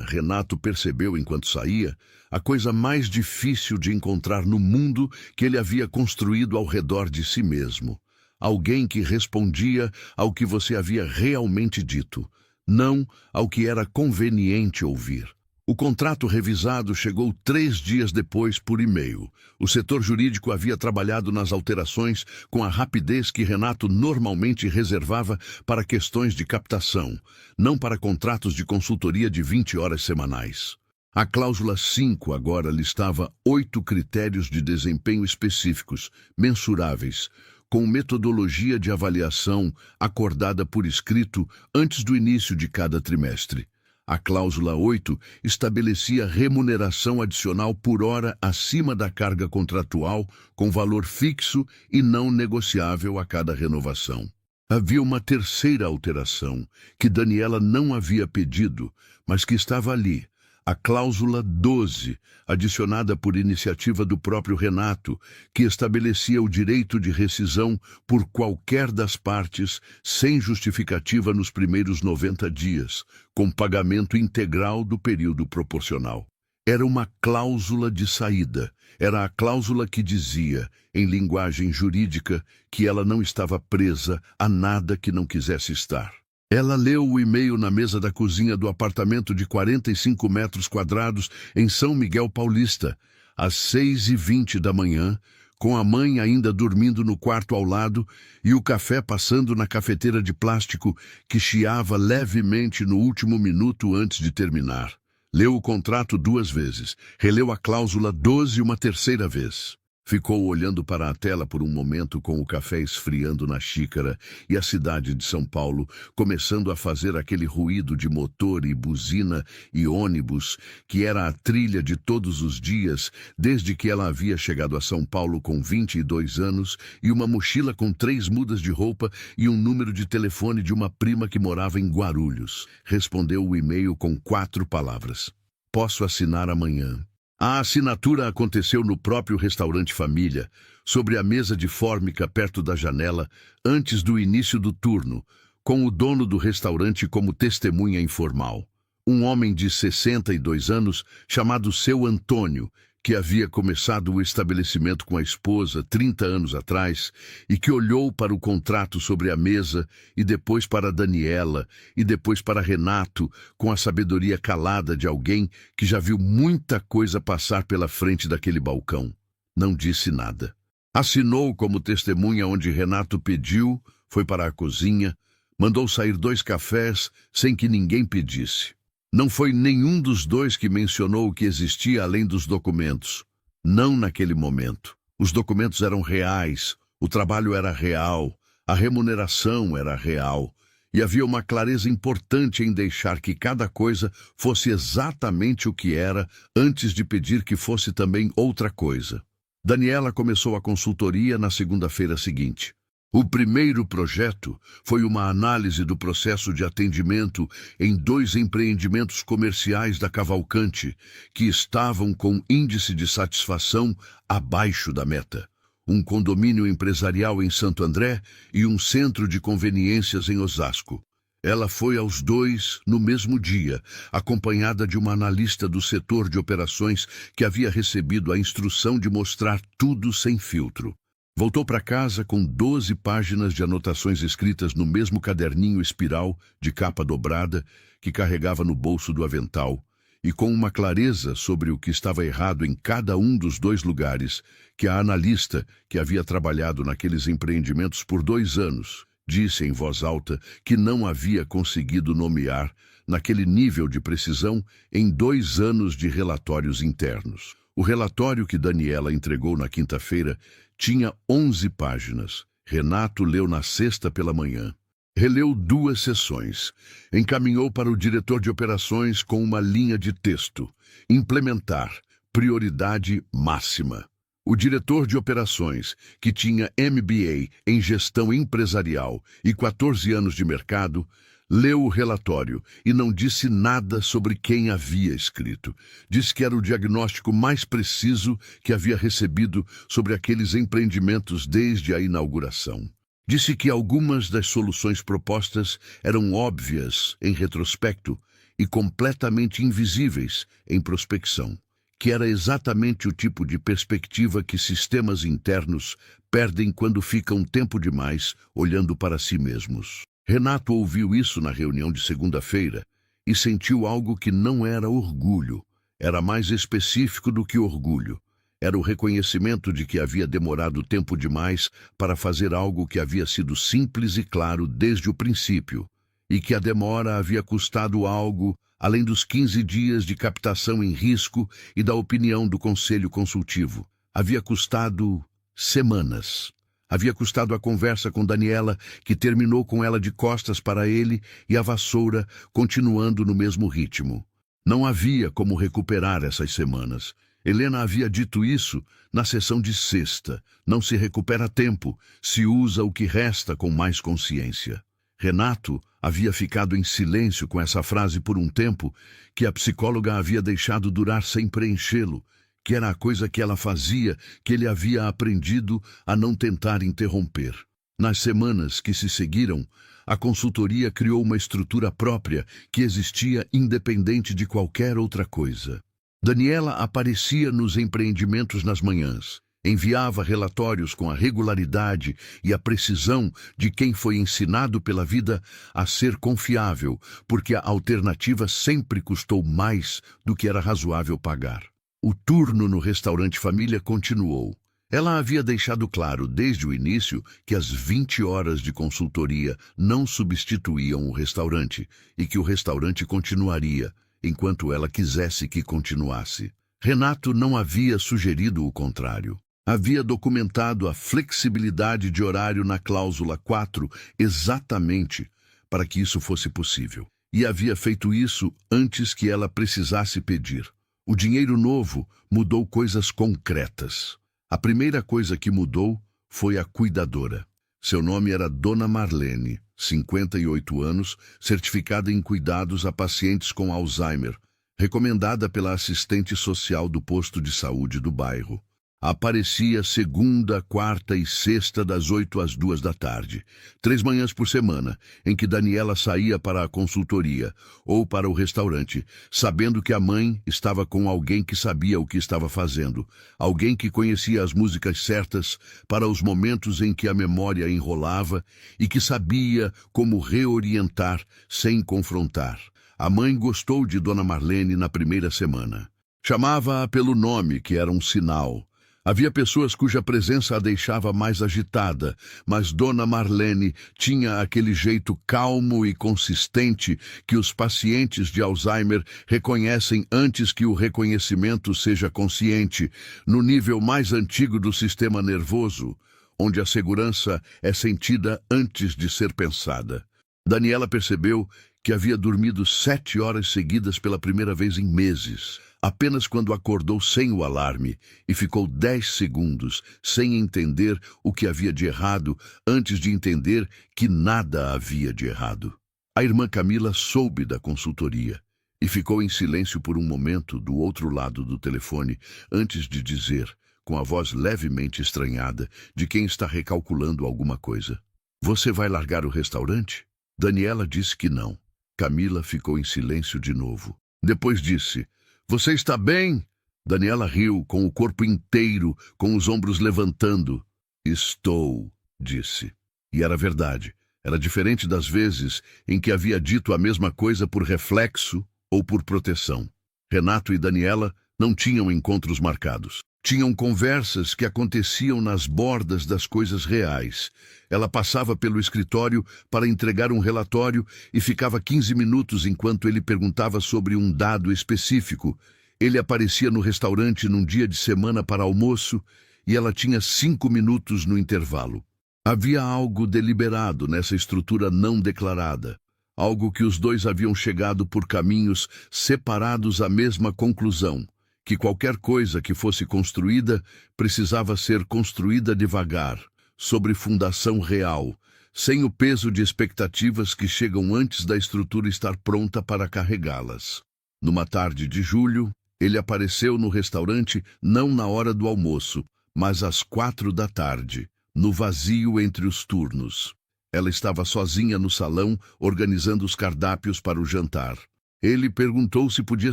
Renato percebeu enquanto saía, a coisa mais difícil de encontrar no mundo que ele havia construído ao redor de si mesmo. Alguém que respondia ao que você havia realmente dito, não ao que era conveniente ouvir. O contrato revisado chegou 3 dias depois por e-mail. O setor jurídico havia trabalhado nas alterações com a rapidez que Renato normalmente reservava para questões de captação, não para contratos de consultoria de 20 horas semanais. A cláusula 5 agora listava 8 critérios de desempenho específicos, mensuráveis, com metodologia de avaliação acordada por escrito antes do início de cada trimestre. A cláusula 8 estabelecia remuneração adicional por hora acima da carga contratual, com valor fixo e não negociável a cada renovação. Havia uma terceira alteração, que Daniela não havia pedido, mas que estava ali. A cláusula 12, adicionada por iniciativa do próprio Renato, que estabelecia o direito de rescisão por qualquer das partes, sem justificativa nos primeiros 90 dias, com pagamento integral do período proporcional. Era uma cláusula de saída. Era a cláusula que dizia, em linguagem jurídica, que ela não estava presa a nada que não quisesse estar. Ela leu o e-mail na mesa da cozinha do apartamento de 45 metros quadrados em São Miguel Paulista, às 6h20 da manhã, com a mãe ainda dormindo no quarto ao lado e o café passando na cafeteira de plástico que chiava levemente no último minuto antes de terminar. Leu o contrato 2 vezes, releu a cláusula 12 uma terceira vez. Ficou olhando para a tela por um momento com o café esfriando na xícara e a cidade de São Paulo começando a fazer aquele ruído de motor e buzina e ônibus que era a trilha de todos os dias desde que ela havia chegado a São Paulo com 22 anos e uma mochila com 3 mudas de roupa e um número de telefone de uma prima que morava em Guarulhos. Respondeu o e-mail com 4 palavras. Posso assinar amanhã. A assinatura aconteceu no próprio restaurante Família, sobre a mesa de fórmica perto da janela, antes do início do turno, com o dono do restaurante como testemunha informal. Um homem de 62 anos, chamado Seu Antônio, que havia começado o estabelecimento com a esposa 30 anos atrás e que olhou para o contrato sobre a mesa e depois para Daniela e depois para Renato com a sabedoria calada de alguém que já viu muita coisa passar pela frente daquele balcão. Não disse nada. Assinou como testemunha onde Renato pediu, foi para a cozinha, mandou sair 2 cafés sem que ninguém pedisse. Não foi nenhum dos 2 que mencionou o que existia além dos documentos. Não naquele momento. Os documentos eram reais, o trabalho era real, a remuneração era real, e havia uma clareza importante em deixar que cada coisa fosse exatamente o que era antes de pedir que fosse também outra coisa. Daniela começou a consultoria na segunda-feira seguinte. O primeiro projeto foi uma análise do processo de atendimento em 2 empreendimentos comerciais da Cavalcante, que estavam com índice de satisfação abaixo da meta. Um condomínio empresarial em Santo André e um centro de conveniências em Osasco. Ela foi aos 2 no mesmo dia, acompanhada de uma analista do setor de operações que havia recebido a instrução de mostrar tudo sem filtro. Voltou para casa com 12 páginas de anotações escritas no mesmo caderninho espiral de capa dobrada que carregava no bolso do avental, e com uma clareza sobre o que estava errado em cada um dos 2 lugares, que a analista, que havia trabalhado naqueles empreendimentos por 2 anos, disse em voz alta que não havia conseguido nomear, naquele nível de precisão, em 2 anos de relatórios internos. O relatório que Daniela entregou na quinta-feira tinha 11 páginas. Renato leu na sexta pela manhã. Releu 2 sessões. Encaminhou para o diretor de operações com uma linha de texto. Implementar. Prioridade máxima. O diretor de operações, que tinha MBA em gestão empresarial e 14 anos de mercado, leu o relatório e não disse nada sobre quem havia escrito. Disse que era o diagnóstico mais preciso que havia recebido sobre aqueles empreendimentos desde a inauguração. Disse que algumas das soluções propostas eram óbvias em retrospecto e completamente invisíveis em prospecção, que era exatamente o tipo de perspectiva que sistemas internos perdem quando ficam tempo demais olhando para si mesmos. Renato ouviu isso na reunião de segunda-feira e sentiu algo que não era orgulho, era mais específico do que orgulho. Era o reconhecimento de que havia demorado tempo demais para fazer algo que havia sido simples e claro desde o princípio, e que a demora havia custado algo além dos 15 dias de captação em risco e da opinião do conselho consultivo. Havia custado semanas. Havia custado a conversa com Daniela, que terminou com ela de costas para ele, e a vassoura continuando no mesmo ritmo. Não havia como recuperar essas semanas. Helena havia dito isso na sessão de sexta. Não se recupera tempo, se usa o que resta com mais consciência. Renato havia ficado em silêncio com essa frase por um tempo que a psicóloga havia deixado durar sem preenchê-lo, que era a coisa que ela fazia, que ele havia aprendido a não tentar interromper. Nas semanas que se seguiram, a consultoria criou uma estrutura própria que existia independente de qualquer outra coisa. Daniela aparecia nos empreendimentos nas manhãs. Enviava relatórios com a regularidade e a precisão de quem foi ensinado pela vida a ser confiável, porque a alternativa sempre custou mais do que era razoável pagar. O turno no restaurante família continuou. Ela havia deixado claro desde o início que as 20 horas de consultoria não substituíam o restaurante e que o restaurante continuaria, enquanto ela quisesse que continuasse. Renato não havia sugerido o contrário. Havia documentado a flexibilidade de horário na cláusula 4 exatamente para que isso fosse possível. E havia feito isso antes que ela precisasse pedir. O dinheiro novo mudou coisas concretas. A primeira coisa que mudou foi a cuidadora. Seu nome era Dona Marlene, 58 anos, certificada em cuidados a pacientes com Alzheimer, recomendada pela assistente social do posto de saúde do bairro. Aparecia segunda, quarta e sexta das 8 às 2 da tarde. 3 manhãs por semana, em que Daniela saía para a consultoria ou para o restaurante, sabendo que a mãe estava com alguém que sabia o que estava fazendo, alguém que conhecia as músicas certas para os momentos em que a memória enrolava e que sabia como reorientar sem confrontar. A mãe gostou de Dona Marlene na primeira semana. Chamava-a pelo nome, que era um sinal. Havia pessoas cuja presença a deixava mais agitada, mas Dona Marlene tinha aquele jeito calmo e consistente que os pacientes de Alzheimer reconhecem antes que o reconhecimento seja consciente, no nível mais antigo do sistema nervoso, onde a segurança é sentida antes de ser pensada. Daniela percebeu que havia dormido 7 horas seguidas pela primeira vez em meses. Apenas quando acordou sem o alarme e ficou 10 segundos sem entender o que havia de errado antes de entender que nada havia de errado. A irmã Camila soube da consultoria e ficou em silêncio por um momento do outro lado do telefone antes de dizer, com a voz levemente estranhada, de quem está recalculando alguma coisa: "Você vai largar o restaurante?" Daniela disse que não. Camila ficou em silêncio de novo. Depois disse: "Você está bem?" Daniela riu, com o corpo inteiro, com os ombros levantando. "Estou", disse. E era verdade. Era diferente das vezes em que havia dito a mesma coisa por reflexo ou por proteção. Renato e Daniela não tinham encontros marcados. Tinham conversas que aconteciam nas bordas das coisas reais. Ela passava pelo escritório para entregar um relatório e ficava 15 minutos enquanto ele perguntava sobre um dado específico. Ele aparecia no restaurante num dia de semana para almoço e ela tinha 5 minutos no intervalo. Havia algo deliberado nessa estrutura não declarada. Algo que os dois haviam chegado por caminhos separados à mesma conclusão: que qualquer coisa que fosse construída precisava ser construída devagar, sobre fundação real, sem o peso de expectativas que chegam antes da estrutura estar pronta para carregá-las. Numa tarde de julho, ele apareceu no restaurante não na hora do almoço, mas às 4 da tarde, no vazio entre os turnos. Ela estava sozinha no salão, organizando os cardápios para o jantar. Ele perguntou se podia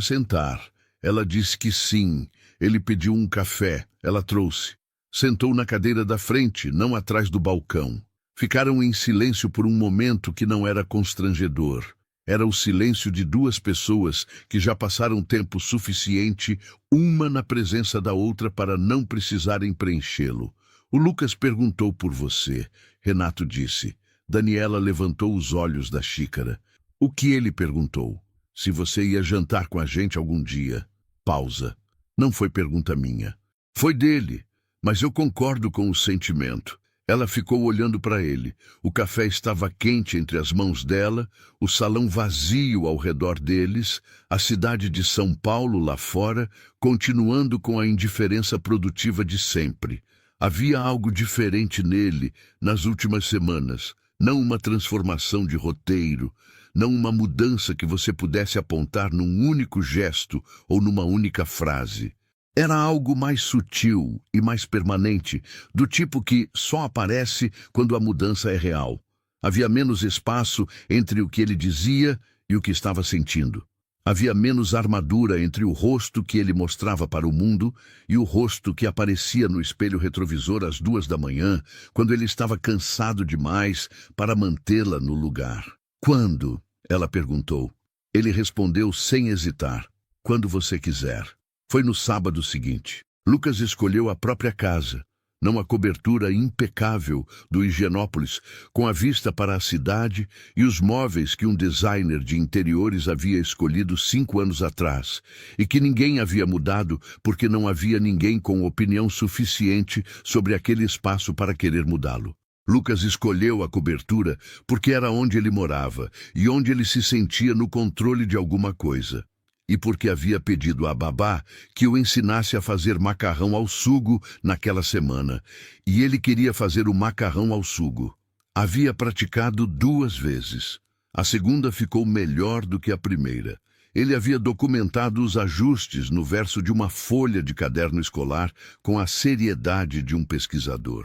sentar. Ela disse que sim. Ele pediu um café. Ela trouxe. Sentou na cadeira da frente, não atrás do balcão. Ficaram em silêncio por um momento que não era constrangedor. Era o silêncio de 2 pessoas que já passaram tempo suficiente, uma na presença da outra, para não precisarem preenchê-lo. "O Lucas perguntou por você", Renato disse. Daniela levantou os olhos da xícara. "O que ele perguntou?" "Se você ia jantar com a gente algum dia." Pausa. "Não foi pergunta minha." "Foi dele, mas eu concordo com o sentimento." Ela ficou olhando para ele. O café estava quente entre as mãos dela, o salão vazio ao redor deles, a cidade de São Paulo lá fora, continuando com a indiferença produtiva de sempre. Havia algo diferente nele nas últimas semanas, não uma transformação de roteiro, não uma mudança que você pudesse apontar num único gesto ou numa única frase. Era algo mais sutil e mais permanente, do tipo que só aparece quando a mudança é real. Havia menos espaço entre o que ele dizia e o que estava sentindo. Havia menos armadura entre o rosto que ele mostrava para o mundo e o rosto que aparecia no espelho retrovisor às 2 da manhã, quando ele estava cansado demais para mantê-la no lugar. Quando? Ela perguntou. Ele respondeu sem hesitar. Quando você quiser. Foi no sábado seguinte. Lucas escolheu a própria casa, não a cobertura impecável do Higienópolis, com a vista para a cidade e os móveis que um designer de interiores havia escolhido 5 anos atrás, e que ninguém havia mudado porque não havia ninguém com opinião suficiente sobre aquele espaço para querer mudá-lo. Lucas escolheu a cobertura porque era onde ele morava e onde ele se sentia no controle de alguma coisa. E porque havia pedido à babá que o ensinasse a fazer macarrão ao sugo naquela semana, e ele queria fazer o macarrão ao sugo. Havia praticado 2 vezes. A segunda ficou melhor do que a primeira. Ele havia documentado os ajustes no verso de uma folha de caderno escolar com a seriedade de um pesquisador.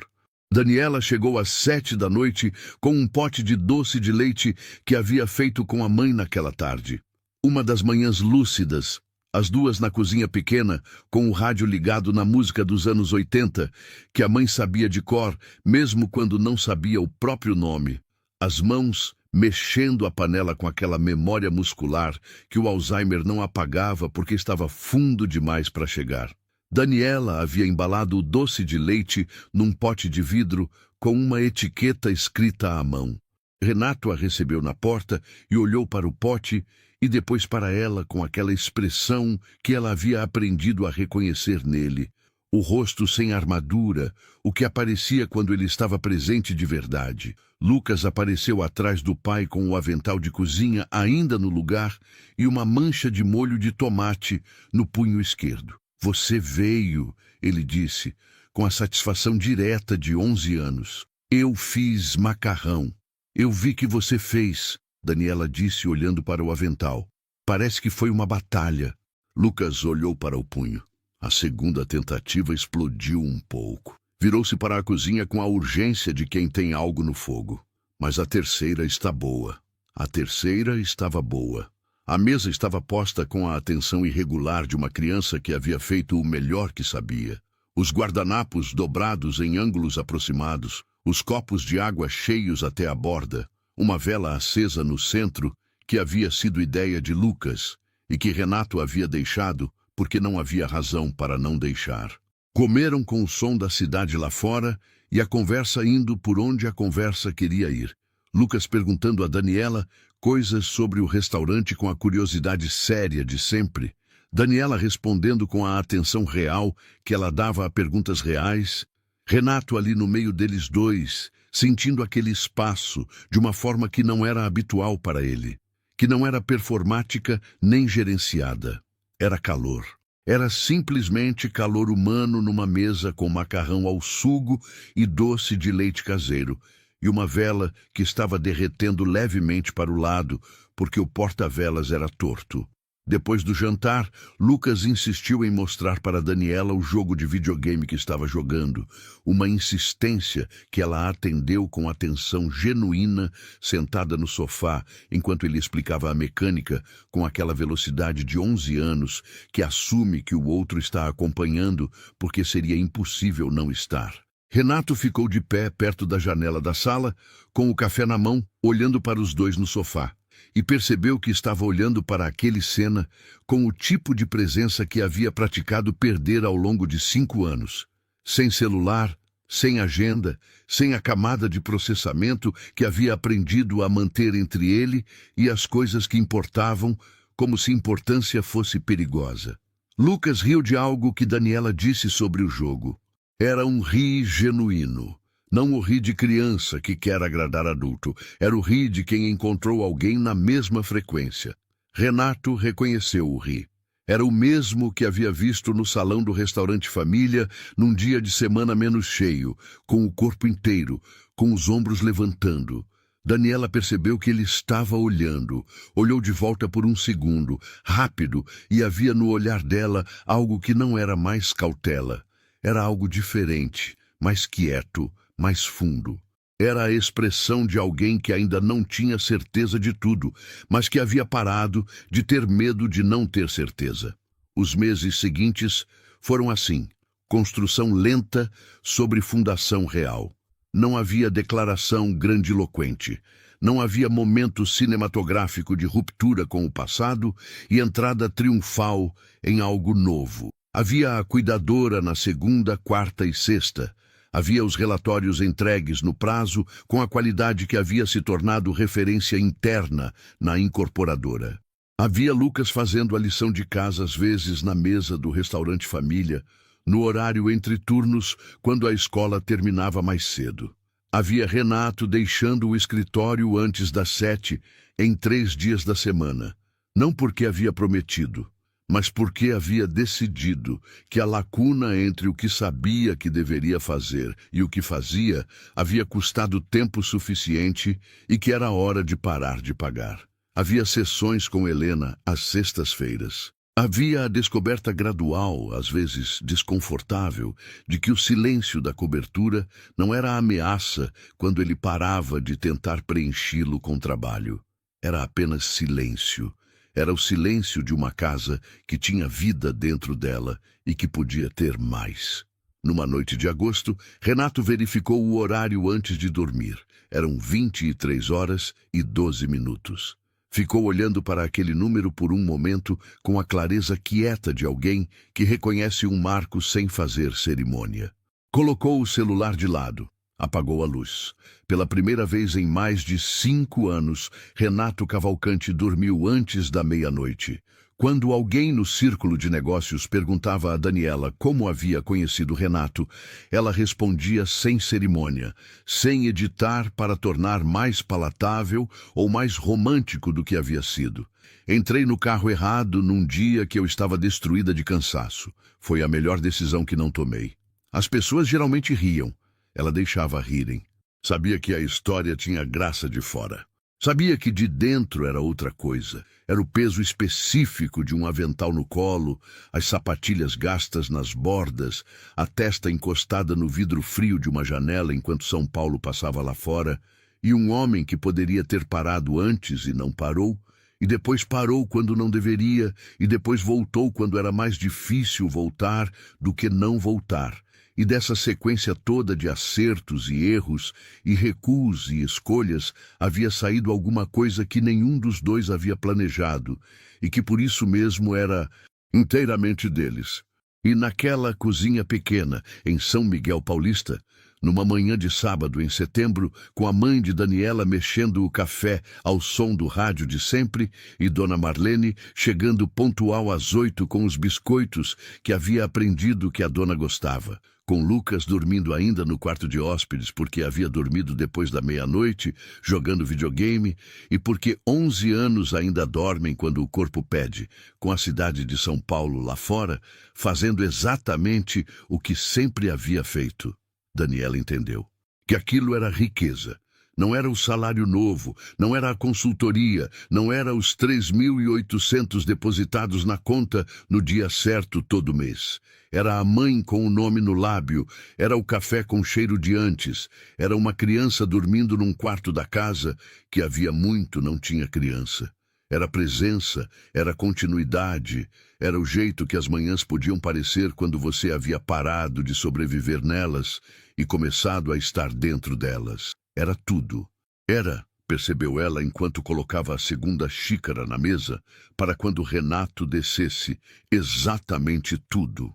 Daniela chegou às 7 da noite com um pote de doce de leite que havia feito com a mãe naquela tarde. Uma das manhãs lúcidas, as duas na cozinha pequena, com o rádio ligado na música dos anos 80, que a mãe sabia de cor, mesmo quando não sabia o próprio nome. As mãos mexendo a panela com aquela memória muscular que o Alzheimer não apagava porque estava fundo demais para chegar. Daniela havia embalado o doce de leite num pote de vidro com uma etiqueta escrita à mão. Renato a recebeu na porta e olhou para o pote e depois para ela com aquela expressão que ela havia aprendido a reconhecer nele. O rosto sem armadura, o que aparecia quando ele estava presente de verdade. Lucas apareceu atrás do pai com o avental de cozinha ainda no lugar e uma mancha de molho de tomate no punho esquerdo. Você veio, ele disse, com a satisfação direta de 11 anos. Eu fiz macarrão. Eu vi que você fez, Daniela disse olhando para o avental. Parece que foi uma batalha. Lucas olhou para o punho. A segunda tentativa explodiu um pouco. Virou-se para a cozinha com a urgência de quem tem algo no fogo. Mas a terceira está boa. A terceira estava boa. A mesa estava posta com a atenção irregular de uma criança que havia feito o melhor que sabia. Os guardanapos dobrados em ângulos aproximados, os copos de água cheios até a borda, uma vela acesa no centro, que havia sido ideia de Lucas e que Renato havia deixado porque não havia razão para não deixar. Comeram com o som da cidade lá fora e a conversa indo por onde a conversa queria ir. Lucas perguntando a Daniela coisas sobre o restaurante com a curiosidade séria de sempre. Daniela respondendo com a atenção real que ela dava a perguntas reais. Renato ali no meio deles dois, sentindo aquele espaço de uma forma que não era habitual para ele, que não era performática nem gerenciada. Era calor. Era simplesmente calor humano numa mesa com macarrão ao sugo e doce de leite caseiro, e uma vela que estava derretendo levemente para o lado, porque o porta-velas era torto. Depois do jantar, Lucas insistiu em mostrar para Daniela o jogo de videogame que estava jogando, uma insistência que ela atendeu com atenção genuína, sentada no sofá, enquanto ele explicava a mecânica com aquela velocidade de 11 anos que assume que o outro está acompanhando porque seria impossível não estar. Renato ficou de pé perto da janela da sala, com o café na mão, olhando para os dois no sofá. E percebeu que estava olhando para aquele cena com o tipo de presença que havia praticado perder ao longo de 5 anos. Sem celular, sem agenda, sem a camada de processamento que havia aprendido a manter entre ele e as coisas que importavam, como se importância fosse perigosa. Lucas riu de algo que Daniela disse sobre o jogo. Era um rir genuíno. Não o ri de criança que quer agradar adulto, era o ri de quem encontrou alguém na mesma frequência. Renato reconheceu o ri. Era o mesmo que havia visto no salão do restaurante Família num dia de semana menos cheio, com o corpo inteiro, com os ombros levantando. Daniela percebeu que ele estava olhando. Olhou de volta por um segundo, rápido, e havia no olhar dela algo que não era mais cautela. Era algo diferente, mais quieto, mais fundo. Era a expressão de alguém que ainda não tinha certeza de tudo, mas que havia parado de ter medo de não ter certeza. Os meses seguintes foram assim, construção lenta sobre fundação real. Não havia declaração grandiloquente. Não havia momento cinematográfico de ruptura com o passado e entrada triunfal em algo novo. Havia a cuidadora na segunda, quarta e sexta. Havia os relatórios entregues no prazo com a qualidade que havia se tornado referência interna na incorporadora. Havia Lucas fazendo a lição de casa às vezes na mesa do restaurante família, no horário entre turnos, quando a escola terminava mais cedo. Havia Renato deixando o escritório antes das 7, em 3 dias da semana. Não porque havia prometido, mas porque havia decidido que a lacuna entre o que sabia que deveria fazer e o que fazia havia custado tempo suficiente e que era hora de parar de pagar. Havia sessões com Helena às sextas-feiras. Havia a descoberta gradual, às vezes desconfortável, de que o silêncio da cobertura não era ameaça quando ele parava de tentar preenchi-lo com trabalho. Era apenas silêncio. Era o silêncio de uma casa que tinha vida dentro dela e que podia ter mais. Numa noite de agosto, Renato verificou o horário antes de dormir. Eram 23h12. Ficou olhando para aquele número por um momento com a clareza quieta de alguém que reconhece um marco sem fazer cerimônia. Colocou o celular de lado. Apagou a luz. Pela primeira vez em mais de 5 anos, Renato Cavalcante dormiu antes da meia-noite. Quando alguém no círculo de negócios perguntava a Daniela como havia conhecido Renato, ela respondia sem cerimônia, sem editar para tornar mais palatável ou mais romântico do que havia sido. Entrei no carro errado num dia que eu estava destruída de cansaço. Foi a melhor decisão que não tomei. As pessoas geralmente riam. Ela deixava rirem. Sabia que a história tinha graça de fora. Sabia que de dentro era outra coisa. Era o peso específico de um avental no colo, as sapatilhas gastas nas bordas, a testa encostada no vidro frio de uma janela enquanto São Paulo passava lá fora, e um homem que poderia ter parado antes e não parou, e depois parou quando não deveria, e depois voltou quando era mais difícil voltar do que não voltar. E dessa sequência toda de acertos e erros, e recuos e escolhas, havia saído alguma coisa que nenhum dos dois havia planejado, e que por isso mesmo era inteiramente deles. E naquela cozinha pequena, em São Miguel Paulista, numa manhã de sábado em setembro, com a mãe de Daniela mexendo o café ao som do rádio de sempre e Dona Marlene chegando pontual às 8 com os biscoitos que havia aprendido que a dona gostava, com Lucas dormindo ainda no quarto de hóspedes porque havia dormido depois da meia-noite, jogando videogame, e porque 11 anos ainda dormem quando o corpo pede, com a cidade de São Paulo lá fora, fazendo exatamente o que sempre havia feito. Daniela entendeu que aquilo era riqueza. Não era o salário novo, não era a consultoria, não era os 3.800 depositados na conta no dia certo todo mês. Era a mãe com o nome no lábio, era o café com cheiro de antes, era uma criança dormindo num quarto da casa que havia muito não tinha criança. Era presença, era continuidade, era o jeito que as manhãs podiam parecer quando você havia parado de sobreviver nelas e começado a estar dentro delas. Era tudo. Era, percebeu ela enquanto colocava a segunda xícara na mesa, para quando Renato descesse, exatamente tudo.